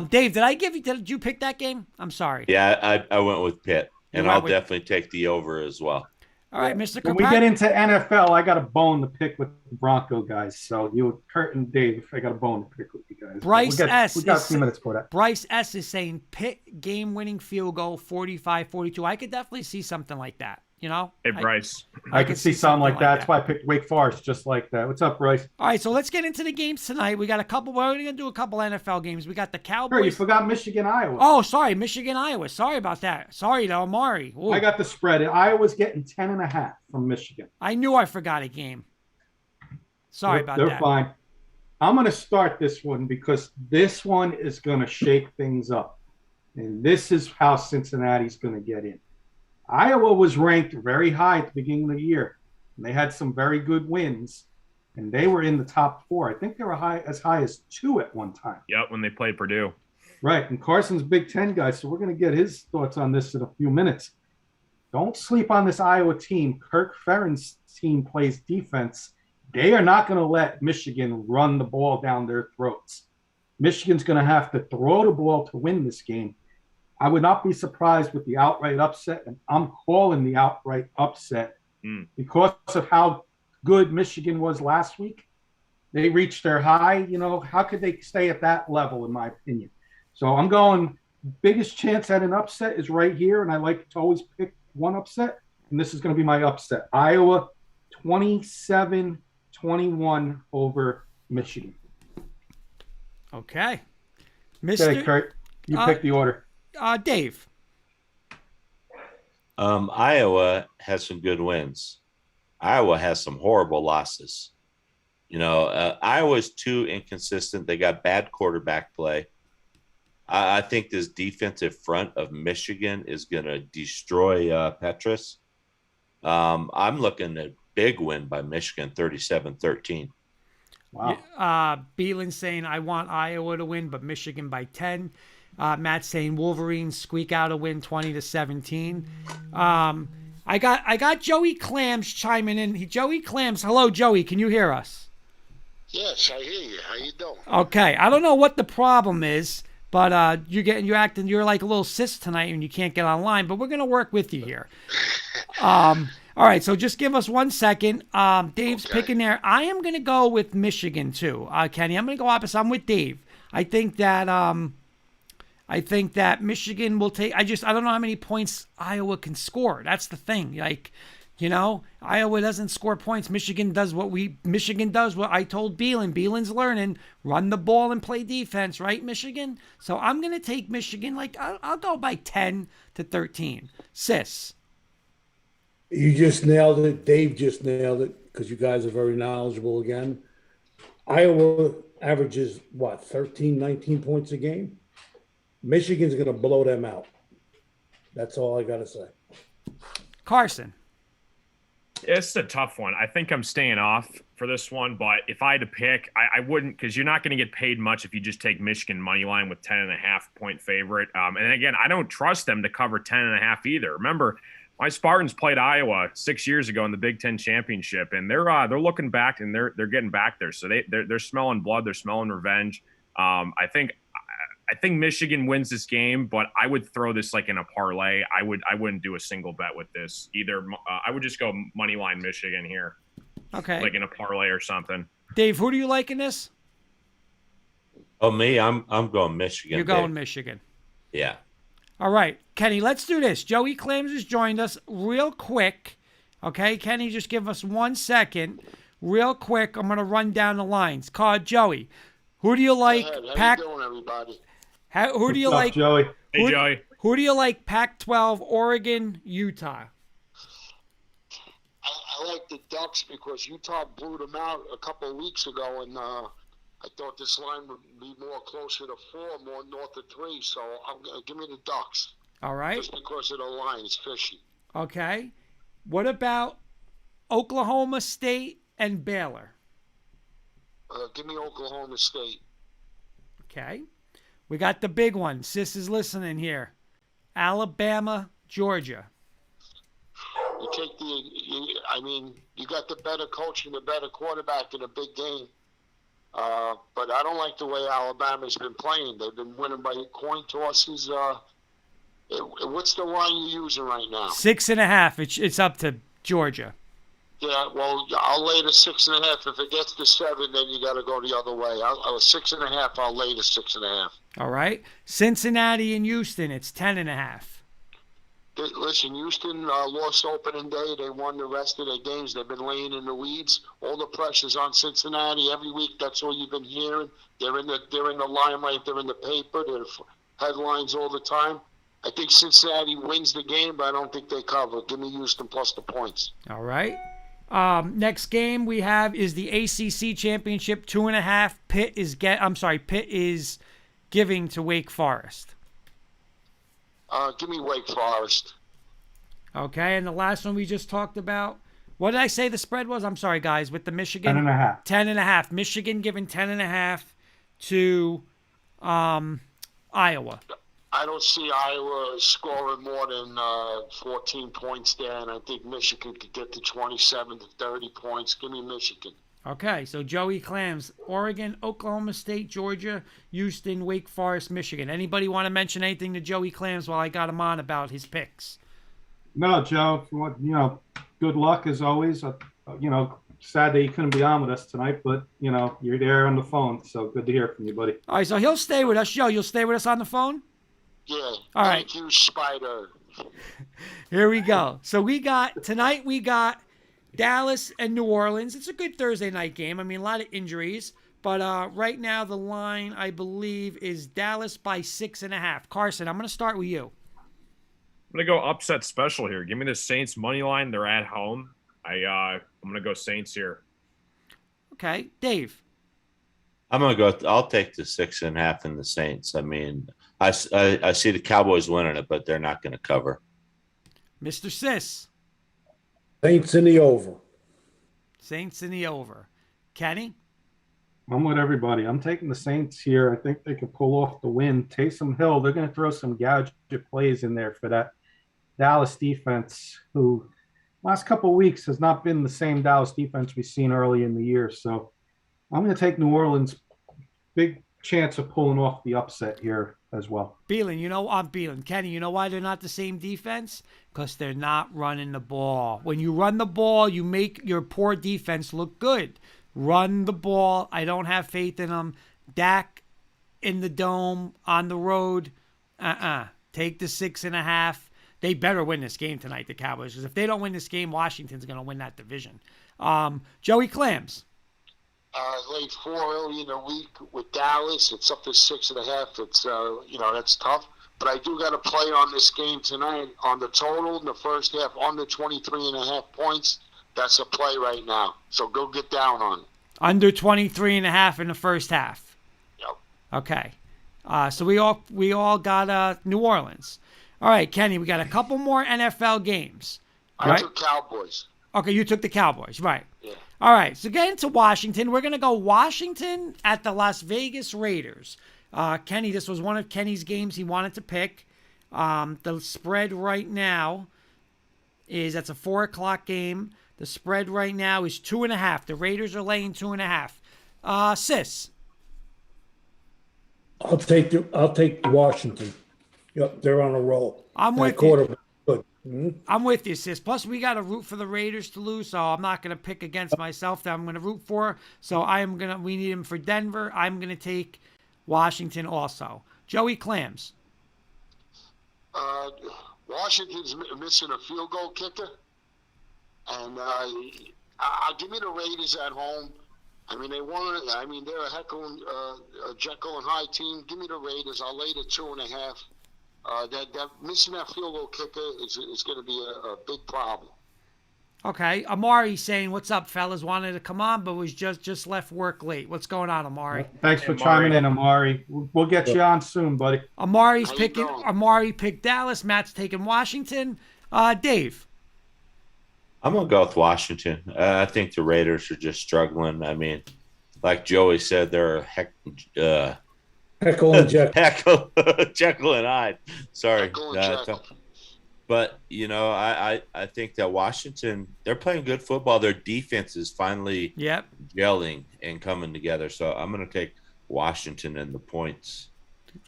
Dave, did you pick that game? I'm sorry. Yeah, I went with Pitt, and I'll definitely take the over as well. All right, Mr. When we get into NFL, I got a bone to pick with the Bronco guys. So you, Kurt and Dave, I got a bone to pick with you guys. Bryce S. We got a few minutes for that. Bryce S. is saying Pitt game-winning field goal, 45-42. I could definitely see something like that. You know? Hey, Bryce. I could see something like that. That's why I picked Wake Forest just like that. What's up, Bryce? All right, so let's get into the games tonight. We got a couple. We're going to do a couple NFL games. We got the Cowboys. Sure, you forgot Michigan, Iowa. Oh, sorry, Michigan, Iowa. Sorry about that. Sorry to Amari. Ooh. I got the spread. Iowa's getting 10.5 from Michigan. I knew I forgot a game. Sorry about that. They're fine. I'm going to start this one because this one is going to shake things up. And this is how Cincinnati's going to get in. Iowa was ranked very high at the beginning of the year. And they had some very good wins, and they were in the top 4. I think they were as high as 2 at one time. Yep, when they played Purdue. Right, and Carson's Big Ten guy, so we're going to get his thoughts on this in a few minutes. Don't sleep on this Iowa team. Kirk Ferentz team plays defense. They are not going to let Michigan run the ball down their throats. Michigan's going to have to throw the ball to win this game. I would not be surprised with the outright upset, and I'm calling the outright upset because of how good Michigan was last week. They reached their high. You know, how could they stay at that level, in my opinion? So I'm going biggest chance at an upset is right here, and I like to always pick one upset, and this is going to be my upset. Iowa 27-21 over Michigan. Okay. Okay, Kurt, you pick the order. Dave. Iowa has some good wins. Iowa has some horrible losses. You know, Iowa's too inconsistent. They got bad quarterback play. I think this defensive front of Michigan is going to destroy Petrus. I'm looking at a big win by Michigan, 37-13. Wow. Beelan saying, I want Iowa to win, but Michigan by 10. Matt saying Wolverines squeak out a win 20-17. I got Joey Clams chiming in. Joey Clams, hello, Joey. Can you hear us? Yes, I hear you. How you doing? Okay. I don't know what the problem is, but you're acting, you're like a little sis tonight and you can't get online, but we're going to work with you here. All right, so just give us 1 second. Dave's picking there. I am going to go with Michigan too, Kenny. I'm going to go opposite. I'm with Dave. I think that Michigan will take. I don't know how many points Iowa can score. That's the thing. Like, Iowa doesn't score points. Michigan does what I told Beelan. Beelan's learning. Run the ball and play defense, right, Michigan? So I'm going to take Michigan. Like, I'll go by 10-13. Sis. You just nailed it. Dave just nailed it because you guys are very knowledgeable again. Iowa averages, 13, 19 points a game? Michigan's going to blow them out. That's all I got to say. Carson. It's a tough one. I think I'm staying off for this one, but if I had to pick, I wouldn't, because you're not going to get paid much if you just take Michigan money line with 10.5-point favorite. And again, I don't trust them to cover 10.5 either. Remember, my Spartans played Iowa 6 years ago in the Big Ten championship, and they're looking back and they're getting back there. So they're smelling blood, they're smelling revenge. I think Michigan wins this game, but I would throw this like in a parlay. I wouldn't do a single bet with this either. I would just go money line Michigan here. Okay. Like in a parlay or something. Dave, who do you like in this? Oh, me? I'm going Michigan. You're going Michigan. Yeah. All right, Kenny, let's do this. Joey Clams has joined us real quick. Okay, Kenny, just give us 1 second. Real quick, I'm going to run down the lines. Joey, who do you like? How you doing, everybody? Who do you What's up, like? Joey? Hey, Joey. Who do you like? Pac-12, Oregon, Utah. I like the Ducks because Utah blew them out a couple of weeks ago, and I thought this line would be more closer to 4, more north of 3. So I'm gonna give me the Ducks. All right. Just because of the line, it's fishy. Okay. What about Oklahoma State and Baylor? Give me Oklahoma State. Okay. We got the big one. Sis is listening here. Alabama, Georgia. You take you got the better coach and the better quarterback in a big game. But I don't like the way Alabama's been playing. They've been winning by coin tosses. What's the line you're using right now? 6.5. It's up to Georgia. Yeah, well, I'll lay the 6.5. If it gets to 7, then you got to go the other way. I'll 6.5. I'll lay the 6.5. All right. Cincinnati and Houston. It's 10.5. Listen, Houston lost opening day. They won the rest of their games. They've been laying in the weeds. All the pressure's on Cincinnati every week. That's all you've been hearing. They're in the limelight. They're in the paper. They're headlines all the time. I think Cincinnati wins the game, but I don't think they cover. Give me Houston plus the points. All right. Next game we have is the ACC Championship, 2.5. Pitt is giving to Wake Forest. Give me Wake Forest. Okay, and the last one we just talked about. What did I say the spread was? I'm sorry, guys, with the Michigan. 10.5. 10.5. Michigan giving 10.5 to Iowa. I don't see Iowa scoring more than 14 points there, and I think Michigan could get to 27 to 30 points. Give me Michigan. Okay, so Joey Clams, Oregon, Oklahoma State, Georgia, Houston, Wake Forest, Michigan. Anybody want to mention anything to Joey Clams while I got him on about his picks? No, Joe, good luck as always. Sad that you couldn't be on with us tonight, but, you're there on the phone, so good to hear from you, buddy. All right, so he'll stay with us. Joe, you'll stay with us on the phone? Yeah. All right. Thank you, Spider. Here we go. So tonight we got Dallas and New Orleans. It's a good Thursday night game. I mean, a lot of injuries. But right now the line, I believe, is Dallas by 6.5. Carson, I'm going to start with you. I'm going to go upset special here. Give me the Saints money line. They're at home. I'm going to go Saints here. Okay. Dave. I'm going to go. I'll take the 6.5 and the Saints. I mean, I see the Cowboys winning it, but they're not going to cover. Mr. Sis. Saints in the over. Saints in the over. Kenny? I'm with everybody. I'm taking the Saints here. I think they can pull off the win. Taysom Hill, they're going to throw some gadget plays in there for that Dallas defense, who last couple of weeks has not been the same Dallas defense we've seen early in the year. So I'm going to take New Orleans. Big chance of pulling off the upset here as well. Beelan, I'm Beelan. Kenny, you know why they're not the same defense? Because they're not running the ball. When you run the ball, you make your poor defense look good. Run the ball. I don't have faith in them. Dak in the dome, on the road. Take the 6.5. They better win this game tonight, the Cowboys. Because if they don't win this game, Washington's going to win that division. Joey Clams. Laid 4 early in the week with Dallas. It's up to 6.5. It's that's tough. But I do got to play on this game tonight on the total in the first half on the 23.5 points. That's a play right now. So go get down on it. Under 23.5 in the first half. Yep. Okay. So we all got New Orleans. All right, Kenny, we got a couple more NFL games. I took Cowboys. Okay, you took the Cowboys, right? Yeah. All right, so getting to Washington, we're going to go Washington at the Las Vegas Raiders. Kenny, this was one of Kenny's games he wanted to pick. The spread right now that's a 4:00 game. The spread right now is 2.5. The Raiders are laying 2.5. Sis. I'll take Washington. Yep, they're on a roll. I'm That with you. quarterback good. Mhm. I'm with you, sis. Plus, we got to root for the Raiders to lose, so I'm not going to pick against myself that I'm going to root for. So we need him for Denver. I'm going to take Washington also. Joey Clams. Washington's missing a field goal kicker. And give me the Raiders at home. I mean, they're a Jekyll and Hyde team. Give me the Raiders. I'll lay the 2.5. That missing that field goal kicker is going to be a big problem. Okay, Amari saying, "What's up, fellas? Wanted to come on, but was just left work late. What's going on, Amari?" Thanks for chiming in, Amari. We'll get you on soon, buddy. Amari picked Dallas. Matt's taking Washington. Dave. I'm going to go with Washington. I think the Raiders are just struggling. I mean, like Joey said, they're Heckle and Jekyll. Jekyll and Hyde. Sorry. Jekyll and Jekyll. But, I think that Washington, they're playing good football. Their defense is finally gelling and coming together. So I'm going to take Washington and the points.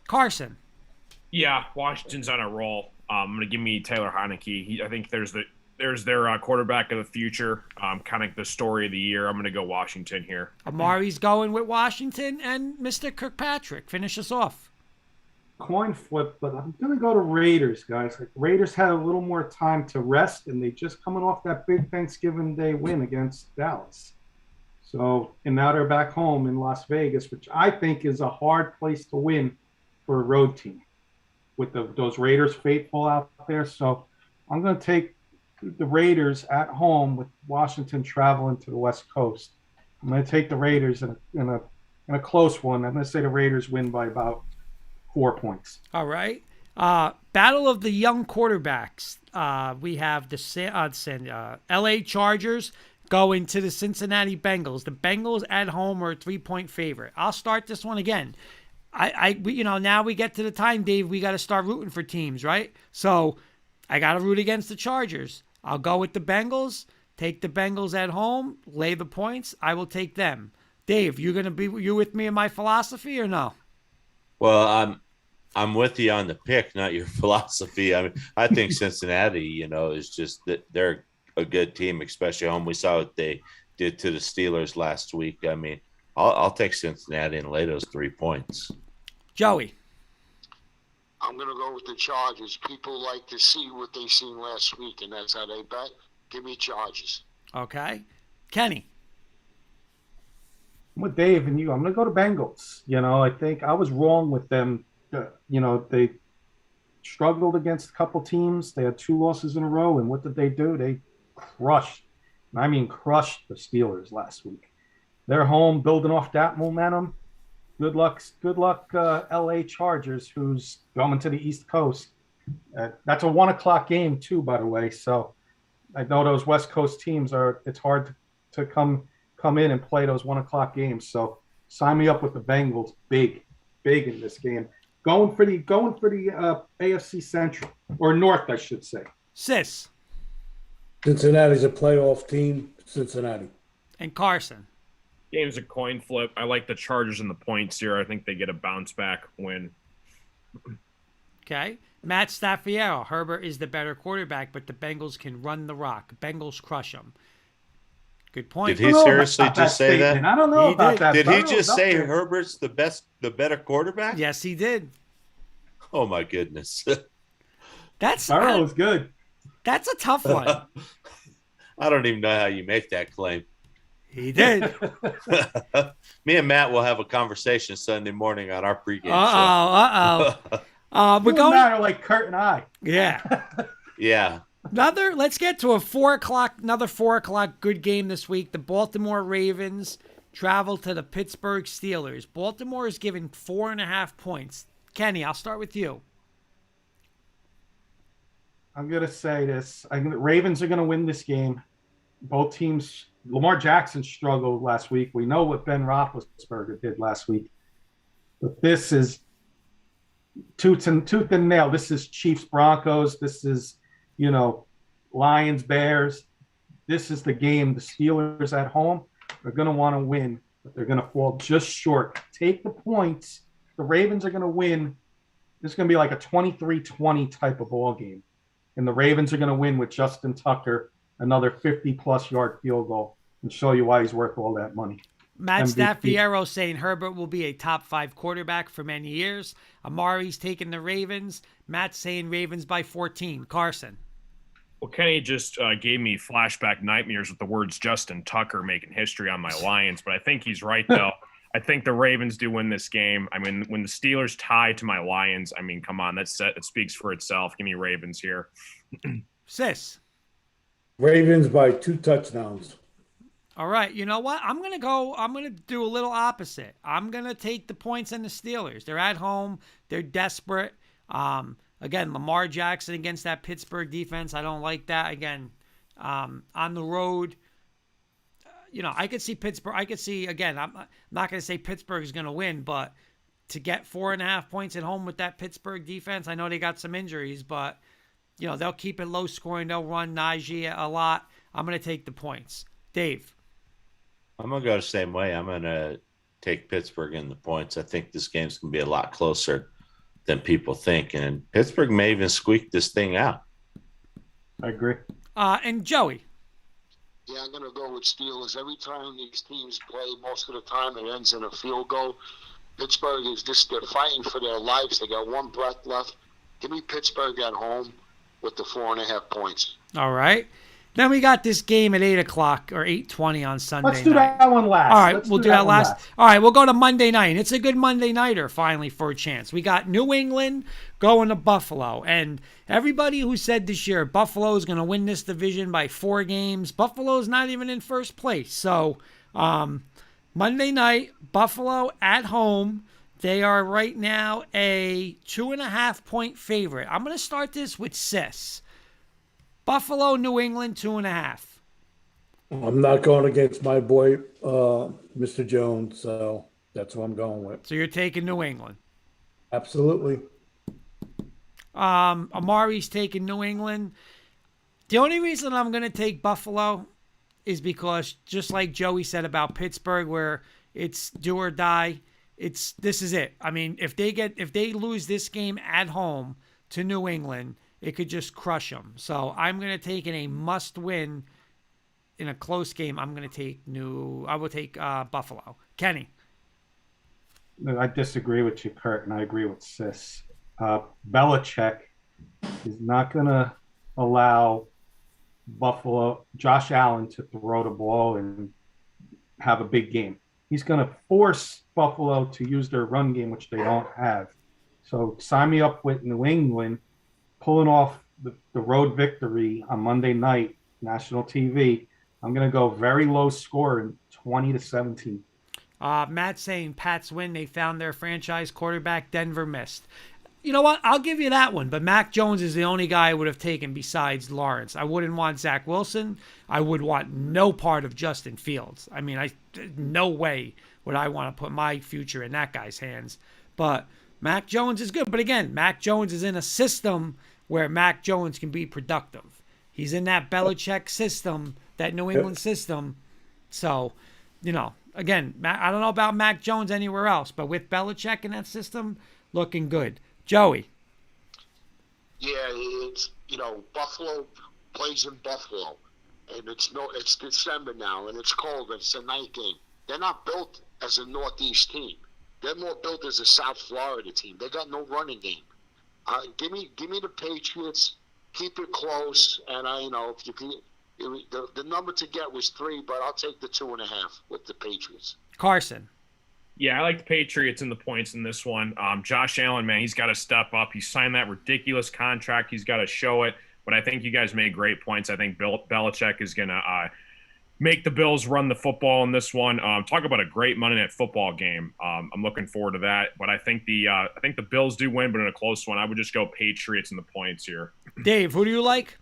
Carson. Yeah, Washington's on a roll. I'm going to give me Taylor Heineke. I think there's their quarterback of the future, kind of the story of the year. I'm going to go Washington here. Amari's going with Washington, and Mr. Kirkpatrick, finish us off. Coin flip, but I'm going to go to Raiders, guys. Like, Raiders had a little more time to rest, and they just coming off that big Thanksgiving Day win against Dallas. So, and now they're back home in Las Vegas, which I think is a hard place to win for a road team with those Raiders faithful out there. So I'm going to take the Raiders at home with Washington traveling to the West Coast. I'm going to take the Raiders in a close one. I'm going to say the Raiders win by about 4 points. All right. Battle of the young quarterbacks. We have the LA Chargers going to the Cincinnati Bengals. The Bengals at home are a 3-point favorite. I'll start this one again. Now we get to the time, Dave, we got to start rooting for teams, right? So I got to root against the Chargers. I'll go with the Bengals, take the Bengals at home, lay the points. I will take them. Dave, you with me in my philosophy or no? Well, I'm with you on the pick, not your philosophy. I mean, I think Cincinnati, is just that they're a good team, especially at home. We saw what they did to the Steelers last week. I mean, I'll take Cincinnati and lay those 3 points. Joey. I'm going to go with the Chargers. People like to see what they seen last week, and that's how they bet. Give me Chargers. Okay. Kenny. I'm with Dave and you. I'm going to go to Bengals. I think I was wrong with them. They struggled against a couple teams. They had 2 losses in a row, and what did they do? They crushed the Steelers last week. They're home, building off that momentum. Good luck, LA Chargers, who's going to the East Coast. That's a 1:00 game too, by the way. So I know those West Coast teams it's hard to come in and play those 1:00 games. So Sign me up with the Bengals. Big in this game. Going for the AFC Central or North, I should say. Sis Cincinnati's a playoff team. Cincinnati. and Carson. Game's a coin flip. I like the Chargers and the points here. I think they get a bounce back win. Okay. Matt Staffiero. Herbert is the better quarterback, but the Bengals can run the rock. Bengals crush them. Good point. Did he seriously just say that? I don't know He about did. that. Did he Burrow's just up say there. Herbert's the better quarterback? Yes, he did. Oh my goodness. That's Burrow is good. that's a tough one. I don't even know how you make that claim. He did. Me and Matt will have a conversation Sunday morning on our pregame We're Doesn't going. matter like Kurt and I. Yeah. show. Yeah. Let's get to another 4 o'clock good game this week. The Baltimore Ravens travel to the Pittsburgh Steelers. Baltimore is given 4.5 points. Kenny, I'll start with you. I'm going to say this. Ravens are going to win this game. Both teams, Lamar Jackson struggled last week. We know what Ben Roethlisberger did last week. But this is tooth and nail. This is Chiefs Broncos. This is, Lions Bears. This is the game. The Steelers at home are going to want to win, but they're going to fall just short. Take the points. The Ravens are going to win. This is going to be like a 23-20 type of ball game. And the Ravens are going to win with Justin Tucker, another 50-plus yard field goal, and show you why he's worth all that money. Matt MVP. Staffiero saying Herbert will be a top 5 quarterback for many years. Amari's taking the Ravens. Matt's saying Ravens by 14. Carson. Well, Kenny just gave me flashback nightmares with the words Justin Tucker making history on my Lions, but I think he's right, though. I think the Ravens do win this game. I mean, when the Steelers tie to my Lions, I mean, come on, it speaks for itself. Give me Ravens here. Sis. Ravens by 2 touchdowns. All right. You know what? I'm going to do a little opposite. I'm going to take the points on the Steelers. They're at home. They're desperate. Again, Lamar Jackson against that Pittsburgh defense. I don't like that. Again, on the road, I could see Pittsburgh. I could see, again, I'm not going to say Pittsburgh is going to win, but to get 4.5 points at home with that Pittsburgh defense, I know they got some injuries, but, they'll keep it low scoring. They'll run Najee a lot. I'm going to take the points. Dave. I'm going to go the same way. I'm going to take Pittsburgh in the points. I think this game's going to be a lot closer than people think. And Pittsburgh may even squeak this thing out. I agree. And Joey. Yeah, I'm going to go with Steelers. Every time these teams play, most of the time it ends in a field goal. Pittsburgh they're fighting for their lives. They got one breath left. Give me Pittsburgh at home with the 4.5 points. All right. Then we got this game at 8 o'clock or 8:20 on Sunday Let's do night. that one last. All right, Let's we'll do that one last. All right, we'll go to Monday night. It's a good Monday nighter finally for a chance. We got New England going to Buffalo. And everybody who said this year Buffalo is going to win this division by 4 games, Buffalo's not even in first place. So Monday night, Buffalo at home. They are right now a 2.5 point favorite. I'm going to start this with Sis. Buffalo, New England, 2.5. I'm not going against my boy, Mr. Jones, so that's what I'm going with. So you're taking New England. Absolutely. Amari's taking New England. The only reason I'm going to take Buffalo is because, just like Joey said about Pittsburgh, where it's do or die, this is it. I mean, if they lose this game at home to New England, it could just crush them. So I'm going to take in a must-win in a close game. I will take Buffalo. Kenny. I disagree with you, Kurt, and I agree with Sis. Belichick is not going to allow Josh Allen to throw the ball and have a big game. He's going to force Buffalo to use their run game, which they don't have. So sign me up with New England pulling off the road victory on Monday night, national TV. I'm going to go very low scoring, 20-17. Matt saying Pats win. They found their franchise quarterback. Denver missed. You know what? I'll give you that one. But Mac Jones is the only guy I would have taken besides Lawrence. I wouldn't want Zach Wilson. I would want no part of Justin Fields. I mean, no way would I want to put my future in that guy's hands. But Mac Jones is good. But again, Mac Jones is in a system where Mac Jones can be productive. He's in that Belichick system, that New England system. So, again, I don't know about Mac Jones anywhere else, but with Belichick in that system, looking good. Joey. Yeah, it's Buffalo plays in Buffalo, and it's December now, and it's cold. And it's a night game. They're not built as a Northeast team. They're more built as a South Florida team. They got no running game. Give me the Patriots. Keep it close, and if you can, the number to get was 3, but I'll take the 2.5 with the Patriots. Carson. Yeah, I like the Patriots and the points in this one. Josh Allen, man, he's got to step up. He signed that ridiculous contract. He's got to show it. But I think you guys made great points. I think Belichick is going to make the Bills run the football in this one. Talk about a great Monday Night Football game. I'm looking forward to that. But I think the Bills do win, but in a close one. I would just go Patriots and the points here. Dave, who do you like?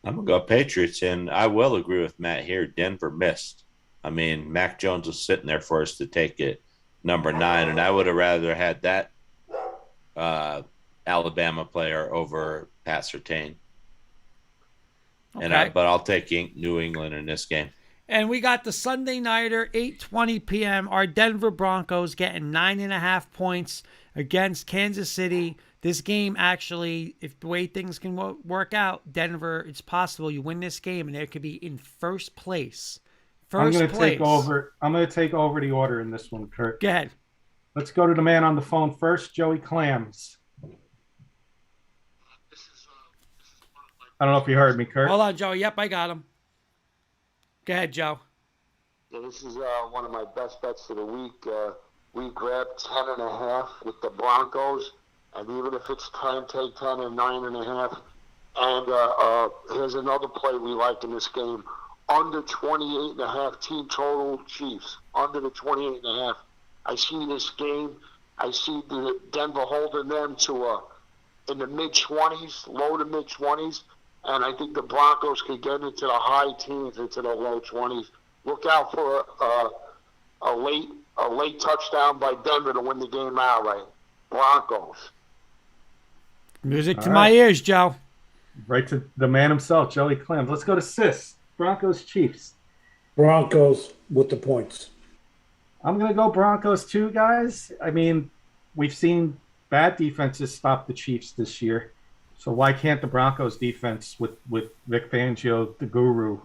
I'm going to go Patriots, and I will agree with Matt here. Denver missed. I mean, Mac Jones was sitting there for us to take it, number 9, and I would have rather had that Alabama player over Pat Surtain. Okay. But I'll take New England in this game. And we got the Sunday Nighter, 8:20 p.m. Our Denver Broncos getting 9.5 points against Kansas City. This game actually, if the way things can work out, Denver, it's possible you win this game and they could be in first place. I'm going to take over the order in this one, Kurt. Go ahead. Let's go to the man on the phone first, Joey Clams. I don't know if you heard me, Kurt. Hold on, Joe. Yep, I got him. Go ahead, Joe. Yeah, this is one of my best bets of the week. We grabbed 10.5 with the Broncos, and even if it's 10, take 10 and 9.5. And here's another play we like in this game: under 28.5 team total Chiefs. Under the 28.5. I see this game. I see the Denver holding them to in the mid-20s, low to mid-20s. And I think the Broncos could get into the high teens, into the low 20s. Look out for a late touchdown by Denver to win the game outright. Broncos. Music to my ears, Joe. Right to the man himself, Joey Clem. Let's go to Sis. Broncos, Chiefs. Broncos with the points. I'm going to go Broncos too, guys. I mean, we've seen bad defenses stop the Chiefs this year. So why can't the Broncos defense with Vic Fangio, the guru,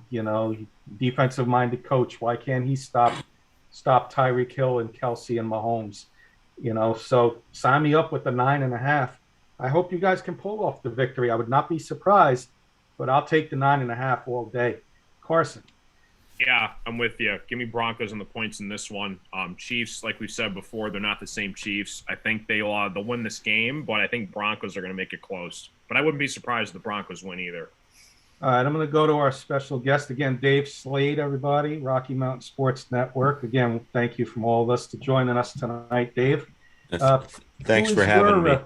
defensive-minded coach, why can't he stop Tyreek Hill and Kelsey and Mahomes? So sign me up with the 9.5. I hope you guys can pull off the victory. I would not be surprised, but I'll take the 9.5 all day. Carson. Yeah, I'm with you. Give me Broncos and the points in this one. Chiefs, like we said before, they're not the same Chiefs. I think they'll win this game, but I think Broncos are going to make it close. But I wouldn't be surprised if the Broncos win either. All right, I'm going to go to our special guest again, Dave Slate, everybody, Rocky Mountain Sports Network. Again, thank you from all of us for joining us tonight, Dave. Thanks for having me.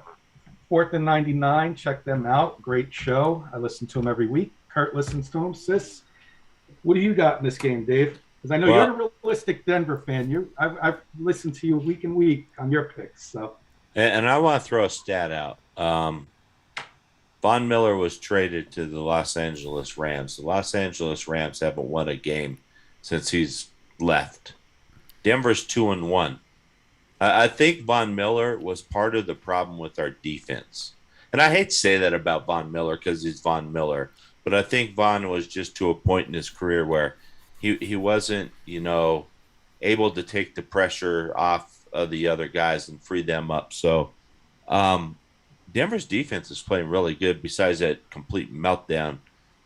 4th and 99, check them out. Great show. I listen to them every week. Kurt listens to them. Sis, what do you got in this game, Dave? Because I know you're a realistic Denver fan. I've listened to you week and week on your picks. So, and I want to throw a stat out. Von Miller was traded to the Los Angeles Rams. The Los Angeles Rams haven't won a game since he's left. Denver's 2-1. I think Von Miller was part of the problem with our defense. And I hate to say that about Von Miller because he's Von Miller, but I think Von was just to a point in his career where he wasn't, able to take the pressure off of the other guys and free them up. So Denver's defense is playing really good besides that complete meltdown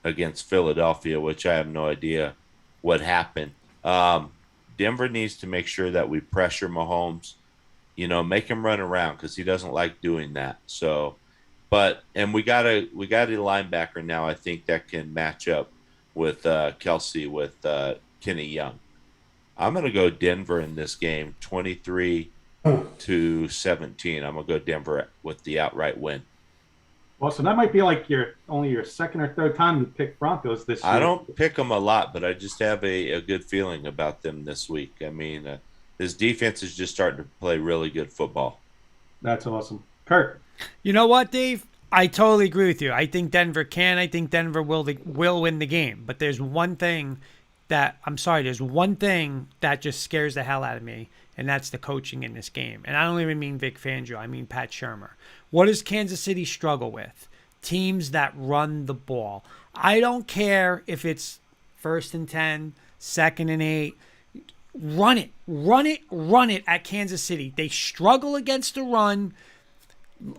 against Philadelphia, which I have no idea what happened. Denver needs to make sure that we pressure Mahomes, make him run around because he doesn't like doing that. So, and we got a linebacker now, I think, that can match up with Kelsey, with Kenny Young. I'm going to go Denver in this game, 23-17. I'm going to go Denver with the outright win. Well, so that might be like only your second or third time you pick Broncos this year. I don't pick them a lot, but I just have a good feeling about them this week. I mean, This defense is just starting to play really good football. That's awesome. Kurt. You know what, Dave? I totally agree with you. I think Denver can. I think Denver will win the game. But there's one thing that just scares the hell out of me, and that's the coaching in this game. And I don't even mean Vic Fangio. I mean Pat Shurmur. What does Kansas City struggle with? Teams that run the ball. I don't care if it's 1st and 10, 2nd and 8. Run it at Kansas City. They struggle against the run.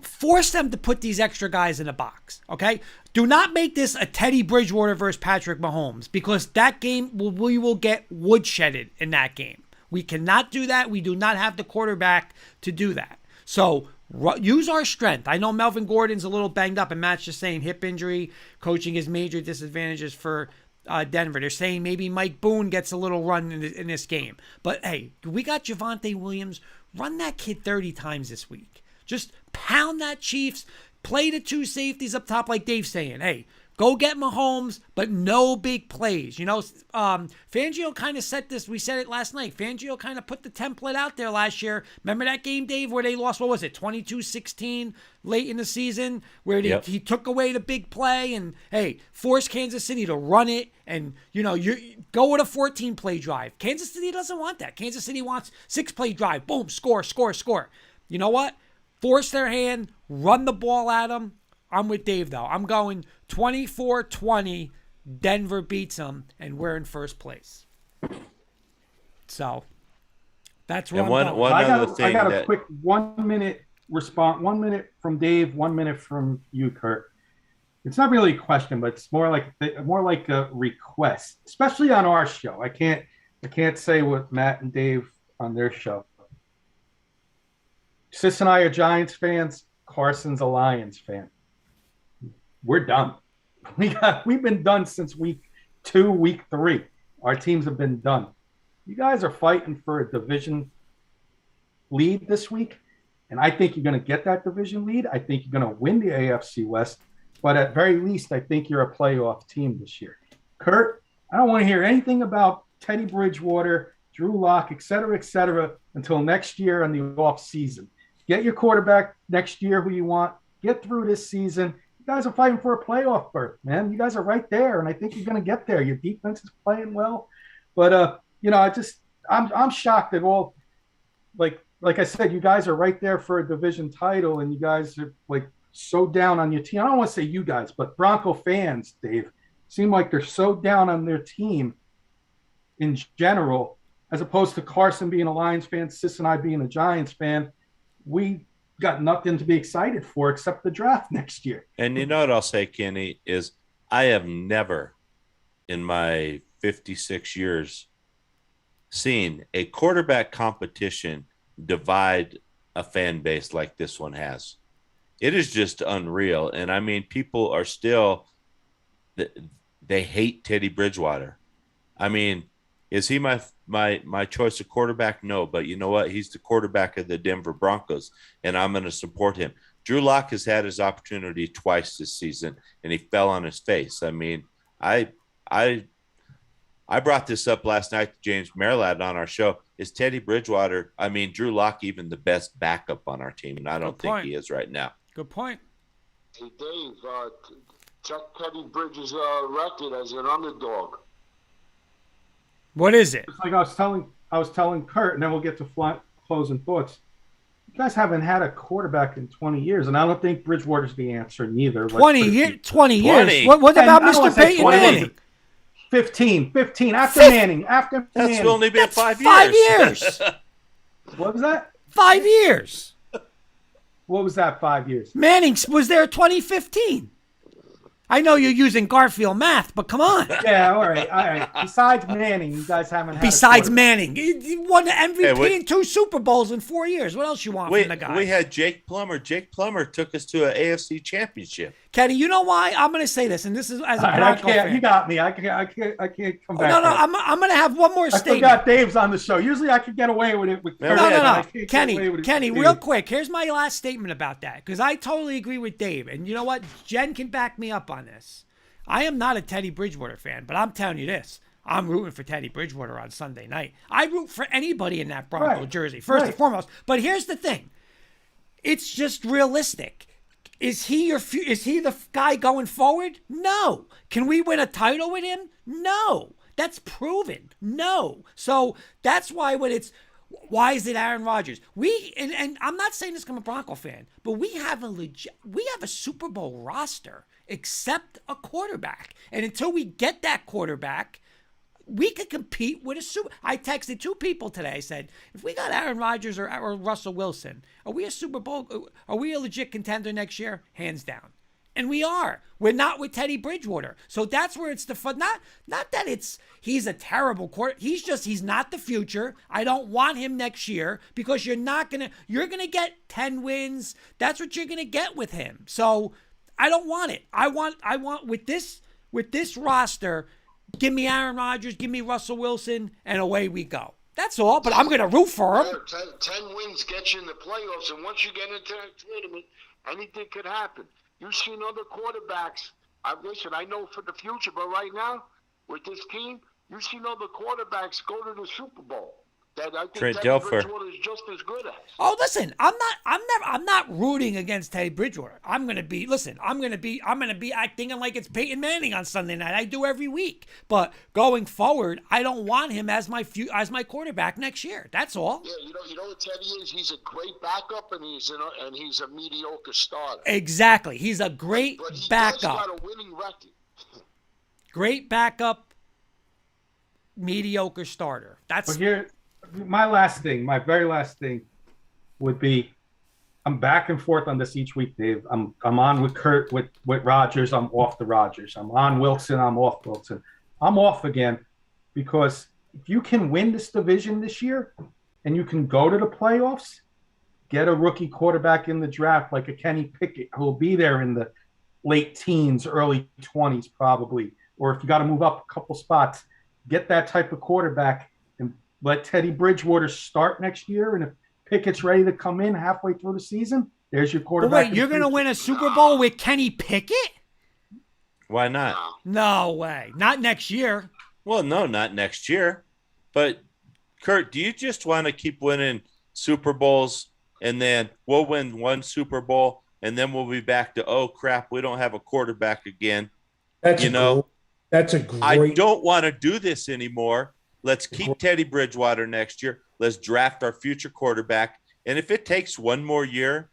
Force them to put these extra guys in a box, okay? Do not make this a Teddy Bridgewater versus Patrick Mahomes, because that game, we will get woodshedded in that game. We cannot do that. We do not have the quarterback to do that. So use our strength. I know Melvin Gordon's a little banged up, and Matt's just saying hip injury, coaching is major disadvantages for Denver. They're saying maybe Mike Boone gets a little run in this game. But, hey, we got Javonte Williams. Run that kid 30 times this week. Just pound that Chiefs, play the 2 safeties up top like Dave's saying. Hey, go get Mahomes, but no big plays. You know, Fangio kind of set this. We said it last night. Fangio kind of put the template out there last year. Remember that game, Dave, where they lost, what was it, 22-16 late in the season, where he took away the big play and, hey, forced Kansas City to run it and, you know, you go with a 14-play drive. Kansas City doesn't want that. Kansas City wants 6-play drive. Boom, score. You know what? Force their hand, run the ball at them. I'm with Dave, though. I'm going 24-20. Denver beats them, and we're in first place. So that's where I'm going. I got a quick 1 minute response. 1 minute from Dave, 1 minute from you, Kurt. It's not really a question, but it's more like a request, especially on our show. I can't say what Matt and Dave on their show. Sis and I are Giants fans. Carson's a Lions fan. We're done. We've been done since week 2, week 3. Our teams have been done. You guys are fighting for a division lead this week, and I think you're going to get that division lead. I think you're going to win the AFC West, but at very least, I think you're a playoff team this year. Kurt, I don't want to hear anything about Teddy Bridgewater, Drew Lock, et cetera, until next year on the off season. Get your quarterback next year who you want. Get through this season. You guys are fighting for a playoff berth, man. You guys are right there, and I think you're going to get there. Your defense is playing well, but I'm shocked at all. Like I said, you guys are right there for a division title, and you guys are like so down on your team. I don't want to say you guys, but Bronco fans, Dave, seem like they're so down on their team in general, as opposed to Carson being a Lions fan, Sis and I being a Giants fan. We got nothing to be excited for except the draft next year. And you know what I'll say, Kenny, is I have never in my 56 years seen a quarterback competition divide a fan base like this one has. It is just unreal. And I mean, people are still, they hate Teddy Bridgewater. I mean, is he my choice of quarterback? No, but you know what? He's the quarterback of the Denver Broncos, and I'm going to support him. Drew Lock has had his opportunity twice this season, and he fell on his face. I mean, I brought this up last night to James Merlad on our show. Is Teddy Bridgewater, Drew Lock, even the best backup on our team? And I don't think he is right now. Good point. Hey, Dave, check Teddy Bridges' record as an underdog. What is it? It's like I was telling Kurt, and then we'll get to closing thoughts. You guys haven't had a quarterback in 20 years, and I don't think Bridgewater's the answer neither. 20 years? What about Mr. Peyton Manning? 15. After Manning. That's only been 5 years. 5 years. What was that? 5 years. What was that, 5 years? Manning was there 2015. I know you're using Garfield math, but come on. Yeah, all right. Besides Manning, you guys haven't had Besides Manning. He won the MVP in 2 Super Bowls in 4 years. What else you want from the guy? We had Jake Plummer. Jake Plummer took us to an AFC championship. Kenny, you know why? I'm going to say this, and this is as a Bronco fan. You got me. I can't come back. No, I'm going to have one more statement. I forgot Dave's on the show. Usually I could get away with it. No. Kenny, real quick. Here's my last statement about that, because I totally agree with Dave. And you know what? Jen can back me up on this. I am not a Teddy Bridgewater fan, but I'm telling you this. I'm rooting for Teddy Bridgewater on Sunday night. I root for anybody in that Bronco Right. jersey, first and Right. foremost. But here's the thing. It's just realistic. Is he the guy going forward? No. Can we win a title with him? No. That's proven. No. So that's why why is it Aaron Rodgers? And I'm not saying this because I'm a Bronco fan, but we have a Super Bowl roster except a quarterback. And until we get that quarterback, we could compete with a Super. I texted 2 people today. I said, if we got Aaron Rodgers or Russell Wilson, are we a Super Bowl? Are we a legit contender next year? Hands down. And we are. We're not with Teddy Bridgewater. So that's where it's the fun. Not that he's a terrible quarter. He's not the future. I don't want him next year because you're gonna get 10 wins. That's what you're gonna get with him. So I don't want it. I want with this roster, give me Aaron Rodgers, give me Russell Wilson, and away we go. That's all, but I'm gonna root for him. 10 wins get you in the playoffs, and once you get into that tournament, anything could happen. You've seen other quarterbacks. Listen, I know for the future, but right now, with this team, you've seen other quarterbacks go to the Super Bowl. That I think Trent Teddy Dilfer. Bridgewater is just as good as. Oh, listen, I'm not rooting against Teddy Bridgewater. I'm gonna be acting like it's Peyton Manning on Sunday night. I do every week. But going forward, I don't want him as my quarterback next year. That's all. Yeah, you know what Teddy is? He's a great backup, and he's a mediocre starter. Exactly. He's a great But he backup. does got a winning record. Great backup, mediocre starter. That's But here, my very last thing would be, I'm back and forth on this each week, Dave. I'm on with Kurt with Rodgers. I'm off the Rodgers. I'm on Wilson. I'm off Wilson. I'm off again because if you can win this division this year and you can go to the playoffs, get a rookie quarterback in the draft like a Kenny Pickett who will be there in the late teens, early 20s probably. Or if you got to move up a couple spots, get that type of quarterback and let Teddy Bridgewater start next year. And if Pickett's ready to come in halfway through the season, there's your But quarterback. wait, you're going to win a Super Bowl with Kenny Pickett? Why not? No way. Not next year. Well, no, not next year. But Kurt, do you just want to keep winning Super Bowls and then we'll win one Super Bowl and then we'll be back to, oh crap, we don't have a quarterback again? That's a great. I don't want to do this anymore. Let's keep Teddy Bridgewater next year. Let's draft our future quarterback. And if it takes one more year,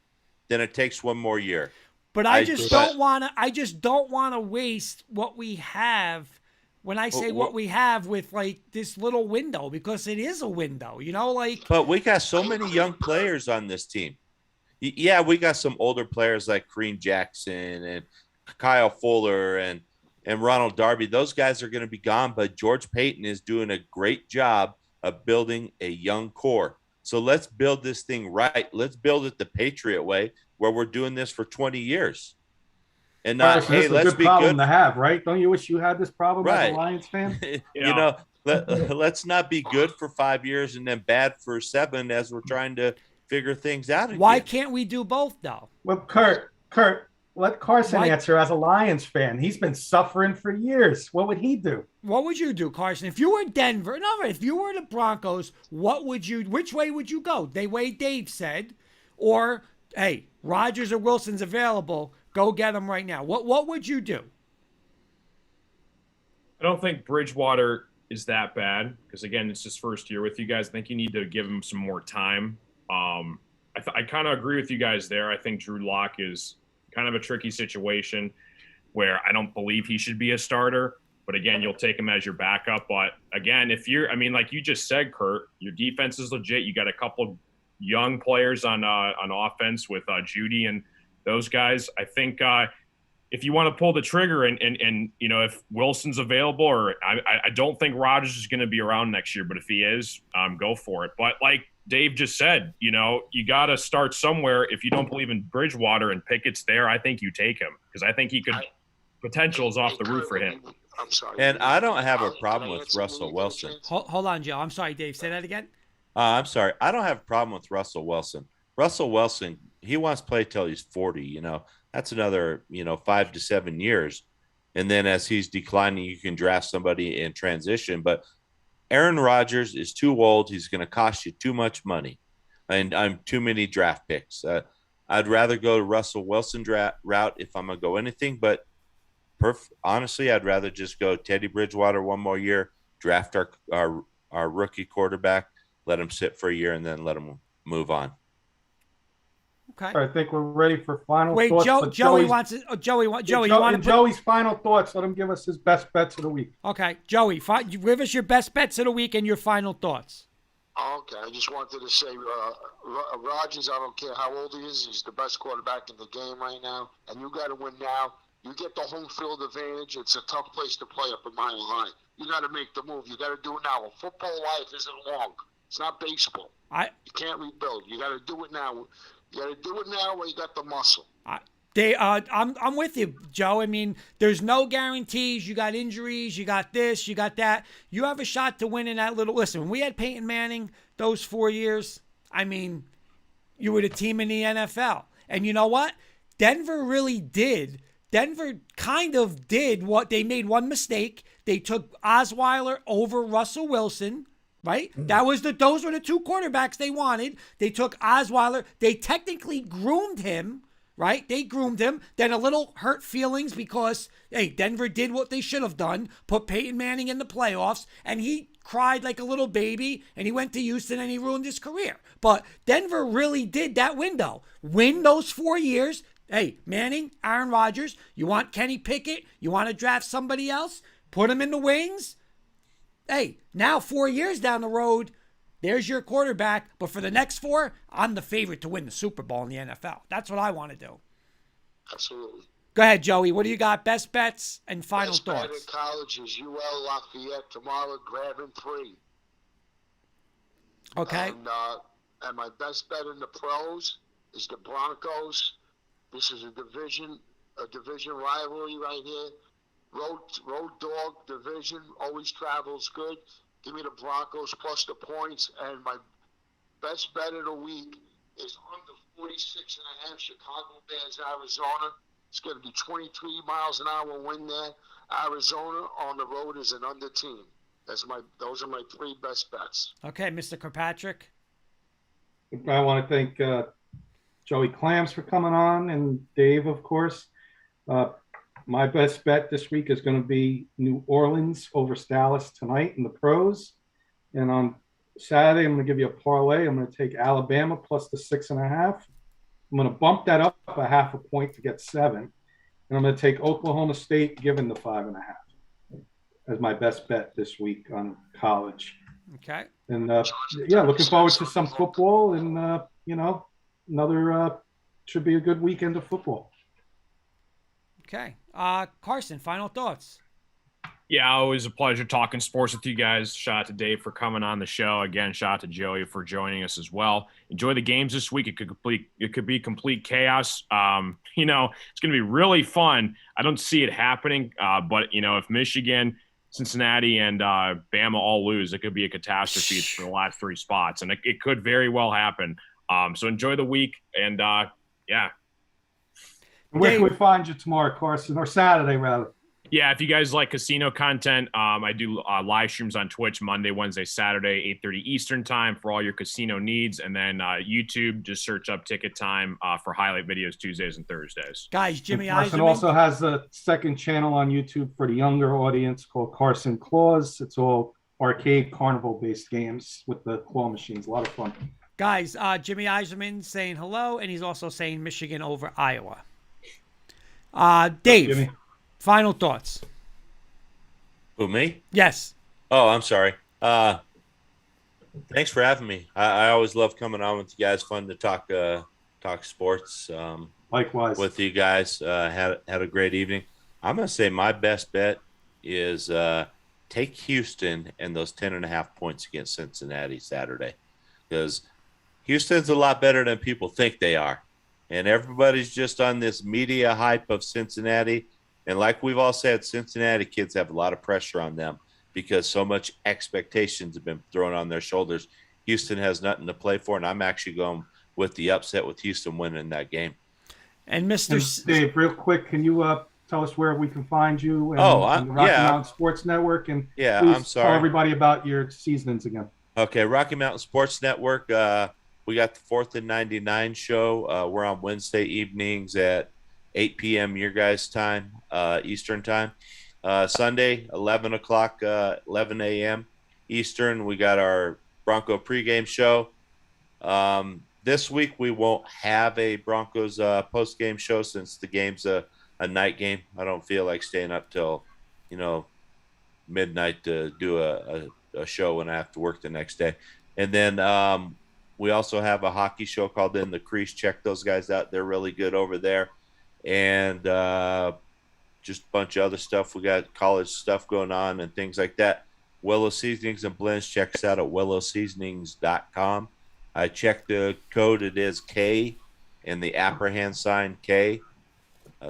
then it takes one more year. But I just don't want to waste what we have. When I say what we have with like this little window, because it is a window, But we got so many young players on this team. Yeah, we got some older players like Kareem Jackson and Kyle Fuller and Ronald Darby. Those guys are going to be gone, but George Payton is doing a great job of building a young core. So let's build this thing right. Let's build it the Patriot way, where we're doing this for 20 years. And not, Carson, hey, let's good be problem good. to have, right? Don't you wish you had this problem as Right. a Lions fan? Let's not be good for 5 years and then bad for 7 as we're trying to figure things out again. Why can't we do both though? Well, Kurt, let Carson answer as a Lions fan. He's been suffering for years. What would he do? What would you do, Carson? If you were Denver, if you were the Broncos, which way would you go? The way Dave said, or hey, Rodgers or Wilson's available, go get them right now. What would you do? I don't think Bridgewater is that bad because, again, it's his first year with you guys. I think you need to give him some more time. I kind of agree with you guys there. I think Drew Lock is kind of a tricky situation where I don't believe he should be a starter. But, again, you'll take him as your backup. But, again, like you just said, Kurt, your defense is legit. You got a couple young players on offense with Judy and those guys. I think if you want to pull the trigger and if Wilson's available, or I don't think Rodgers is going to be around next year, but if he is, go for it. But like Dave just said, you got to start somewhere. If you don't believe in Bridgewater and Pickett's there, I think you take him because I think he could potential is off the roof for him. I'm sorry. And I don't have a problem with Russell Wilson. Hold on, Joe. I'm sorry, Dave. Say that again. I'm sorry. I don't have a problem with Russell Wilson. Russell Wilson, he wants to play till he's 40. That's another, 5 to 7 years. And then as he's declining, you can draft somebody in transition. But Aaron Rodgers is too old. He's going to cost you too much money. And I'm too many draft picks. I'd rather go to Russell Wilson route if I'm going to go anything. But honestly, I'd rather just go Teddy Bridgewater one more year, draft our rookie quarterback, let him sit for a year, and then let him move on. Okay. I think we're ready for final Wait, thoughts. Joey wants it. Joey, you want to Joey's final thoughts. Let him give us his best bets of the week. Okay, Joey, give us your best bets of the week and your final thoughts. Okay, I just wanted to say, Rodgers, I don't care how old he is, he's the best quarterback in the game right now, and you got to win now. You get the home field advantage. It's a tough place to play up a mile high. You got to make the move. You got to do it now. A football life isn't long. It's not baseball. You can't rebuild. You got to do it now. You got to do it now while you got the muscle. I'm with you, Joe. I mean, there's no guarantees. You got injuries. You got this. You got that. You have a shot to win in that little. Listen, when we had Peyton Manning those 4 years, I mean, you were the team in the NFL. And you know what? Denver really did. Denver kind of did what they made one mistake. They took Osweiler over Russell Wilson. Right? Those were the two quarterbacks they wanted. They took Osweiler. They technically groomed him, right? They groomed him. Then a little hurt feelings because, hey, Denver did what they should have done, put Peyton Manning in the playoffs, and he cried like a little baby, and he went to Houston, and he ruined his career. But Denver really did that window. Win those 4 years. Hey, Manning, Aaron Rodgers, you want Kenny Pickett? You want to draft somebody else? Put him in the wings. Hey, now 4 years down the road, there's your quarterback. But for the next 4, I'm the favorite to win the Super Bowl in the NFL. That's what I want to do. Absolutely. Go ahead, Joey. What do you got? Best bets and final Best thoughts. bet in college is UL Lafayette tomorrow, grabbing 3. Okay. And my best bet in the pros is the Broncos. This is a division rivalry right here. Road dog division always travels good. Give me the Broncos plus the points. And my best bet of the week is under 46.5 Chicago Bears, Arizona. It's going to be 23 miles an hour wind there. Arizona on the road is an under team. Those are my 3 best bets. Okay, Mr. Kirkpatrick. I want to thank Joey Clams for coming on, and Dave, of course. My best bet this week is going to be New Orleans over Dallas tonight in the pros. And on Saturday, I'm going to give you a parlay. I'm going to take Alabama plus the 6.5. I'm going to bump that up a 0.5 point to get 7. And I'm going to take Oklahoma State given the 5.5 as my best bet this week on college. Okay. And looking forward to some football, and another should be a good weekend of football. Okay. Carson, final thoughts. Yeah, always a pleasure talking sports with you guys. Shout out to Dave for coming on the show. Again, shout out to Joey for joining us as well. Enjoy the games this week. It could be complete chaos. It's going to be really fun. I don't see it happening, but if Michigan, Cincinnati, and Bama all lose, it could be a catastrophe for the last 3 spots, and it could very well happen. So enjoy the week, and yeah. Where can we find you tomorrow, Carson, or Saturday, rather? Yeah, if you guys like casino content, I do live streams on Twitch Monday, Wednesday, Saturday, 8:30 Eastern time for all your casino needs. And then YouTube, just search up Ticket Time for highlight videos Tuesdays and Thursdays. Guys, Jimmy Carson Eiserman also has a second channel on YouTube for the younger audience called Carson Claws. It's all arcade carnival-based games with the claw machines. A lot of fun. Guys, Jimmy Eiserman saying hello, and he's also saying Michigan over Iowa. Dave, Jimmy. final thoughts. Who, me? Yes. Oh, I'm sorry. Thanks for having me. I always love coming on with you guys. Fun to talk sports. Likewise. With you guys. Had a great evening. I'm going to say my best bet is take Houston and those 10.5 points against Cincinnati Saturday, because Houston's a lot better than people think they are. And everybody's just on this media hype of Cincinnati. And like we've all said, Cincinnati kids have a lot of pressure on them because so much expectations have been thrown on their shoulders. Houston has nothing to play for, and I'm actually going with the upset with Houston winning that game. And Dave, real quick, can you tell us where we can find you and, I'm- and the Rocky yeah. Mountain Sports Network, and Yeah, please I'm sorry. tell everybody about your seasonings again. Okay, Rocky Mountain Sports Network. We got the 4th and 99 show. We're on Wednesday evenings at 8 p.m. your guys' time, Eastern time. Sunday, 11 o'clock, 11 a.m. Eastern. We got our Bronco pregame show. This week we won't have a Broncos postgame show since the game's a night game. I don't feel like staying up till, midnight to do a show when I have to work the next day. And then we also have a hockey show called In the Crease. Check those guys out. They're really good over there. And just a bunch of other stuff. We got college stuff going on and things like that. Willow Seasonings and Blends. Check us out at willowseasonings.com. I checked the code. It is K and the apprehend sign K.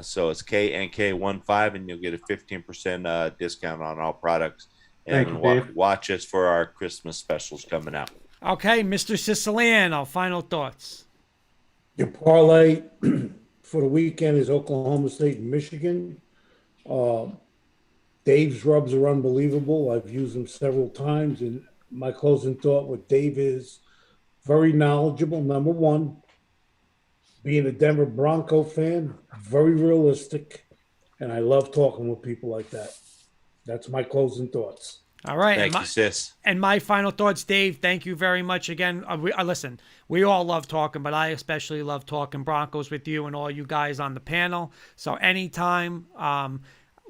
So it's KNK15, and you'll get a 15% discount on all products. Thank And you, Dave. watch us for our Christmas specials coming out. Okay, Mr. Siciliano, final thoughts. Your parlay for the weekend is Oklahoma State and Michigan. Dave's rubs are unbelievable. I've used them several times, and my closing thought with Dave is very knowledgeable, number one. Being a Denver Bronco fan, very realistic, and I love talking with people like that. That's my closing thoughts. All right. Thank you, sis. And my final thoughts, Dave, thank you very much again. Listen, we all love talking, but I especially love talking Broncos with you and all you guys on the panel. So anytime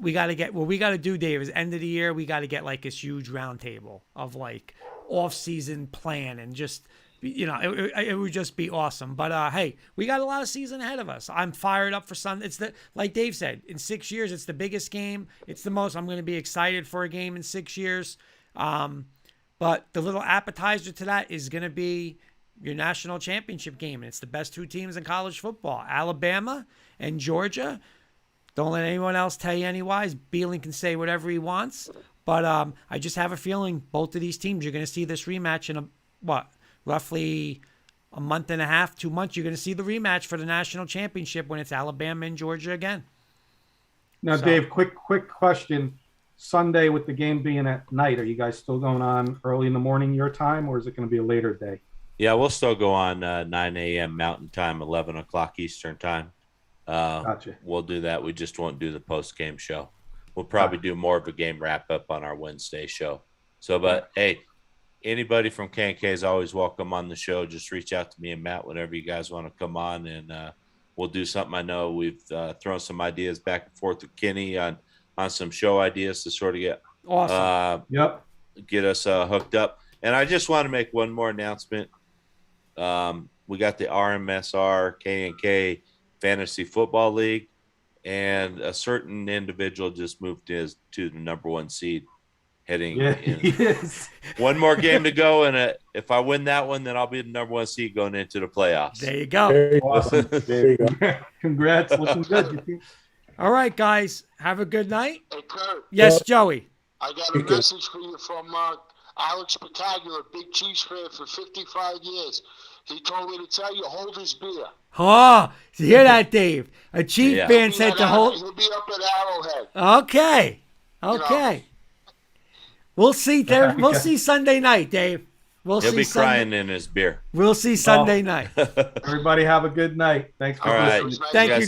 we got to get, what we got to do, Dave, is end of the year, we got to get like this huge round table of like off-season plan and just, it would just be awesome. But hey, we got a lot of season ahead of us. I'm fired up for Sunday. It's like Dave said, in 6 years, it's the biggest game. It's the most I'm going to be excited for a game in 6 years. But the little appetizer to that is going to be your national championship game. And it's the best two teams in college football, Alabama and Georgia. Don't let anyone else tell you otherwise. Beeling can say whatever he wants. But I just have a feeling both of these teams, you're going to see this rematch in roughly a month and a half, 2 months. You're going to see the rematch for the national championship when it's Alabama and Georgia again. Now, Dave, quick question. Sunday, with the game being at night, are you guys still going on early in the morning your time, or is it going to be a later day? Yeah, we'll still go on 9 a.m. Mountain Time, 11 o'clock Eastern Time. Gotcha. We'll do that. We just won't do the post-game show. We'll probably do more of a game wrap-up on our Wednesday show. So, but, hey, anybody from KNK is always welcome on the show. Just reach out to me and Matt whenever you guys want to come on, and we'll do something. I know we've thrown some ideas back and forth with Kenny on some show ideas to sort of get Awesome. get us hooked up. And I just want to make one more announcement. We got the RMSR KNK Fantasy Football League, and a certain individual just moved to the number one seed. Heading in. Yes. One more game to go, and if I win that one, then I'll be the number one seed going into the playoffs. There you go. Awesome. There you go. Congrats. Looking good. All right, guys. Have a good night. Hey, Kurt, Yes, Joey. I got a message for you from Alex Patagula, big Chiefs fan for 55 years. He told me to tell you, hold his beer. Oh, you hear that, Dave? A Chief fan said to hold. He'll be up at Arrowhead. Okay. We'll see. We'll see Sunday night, Dave. He'll be crying in his beer. We'll see Sunday night. Everybody have a good night. Thanks for All right. listening. Thank you, guys.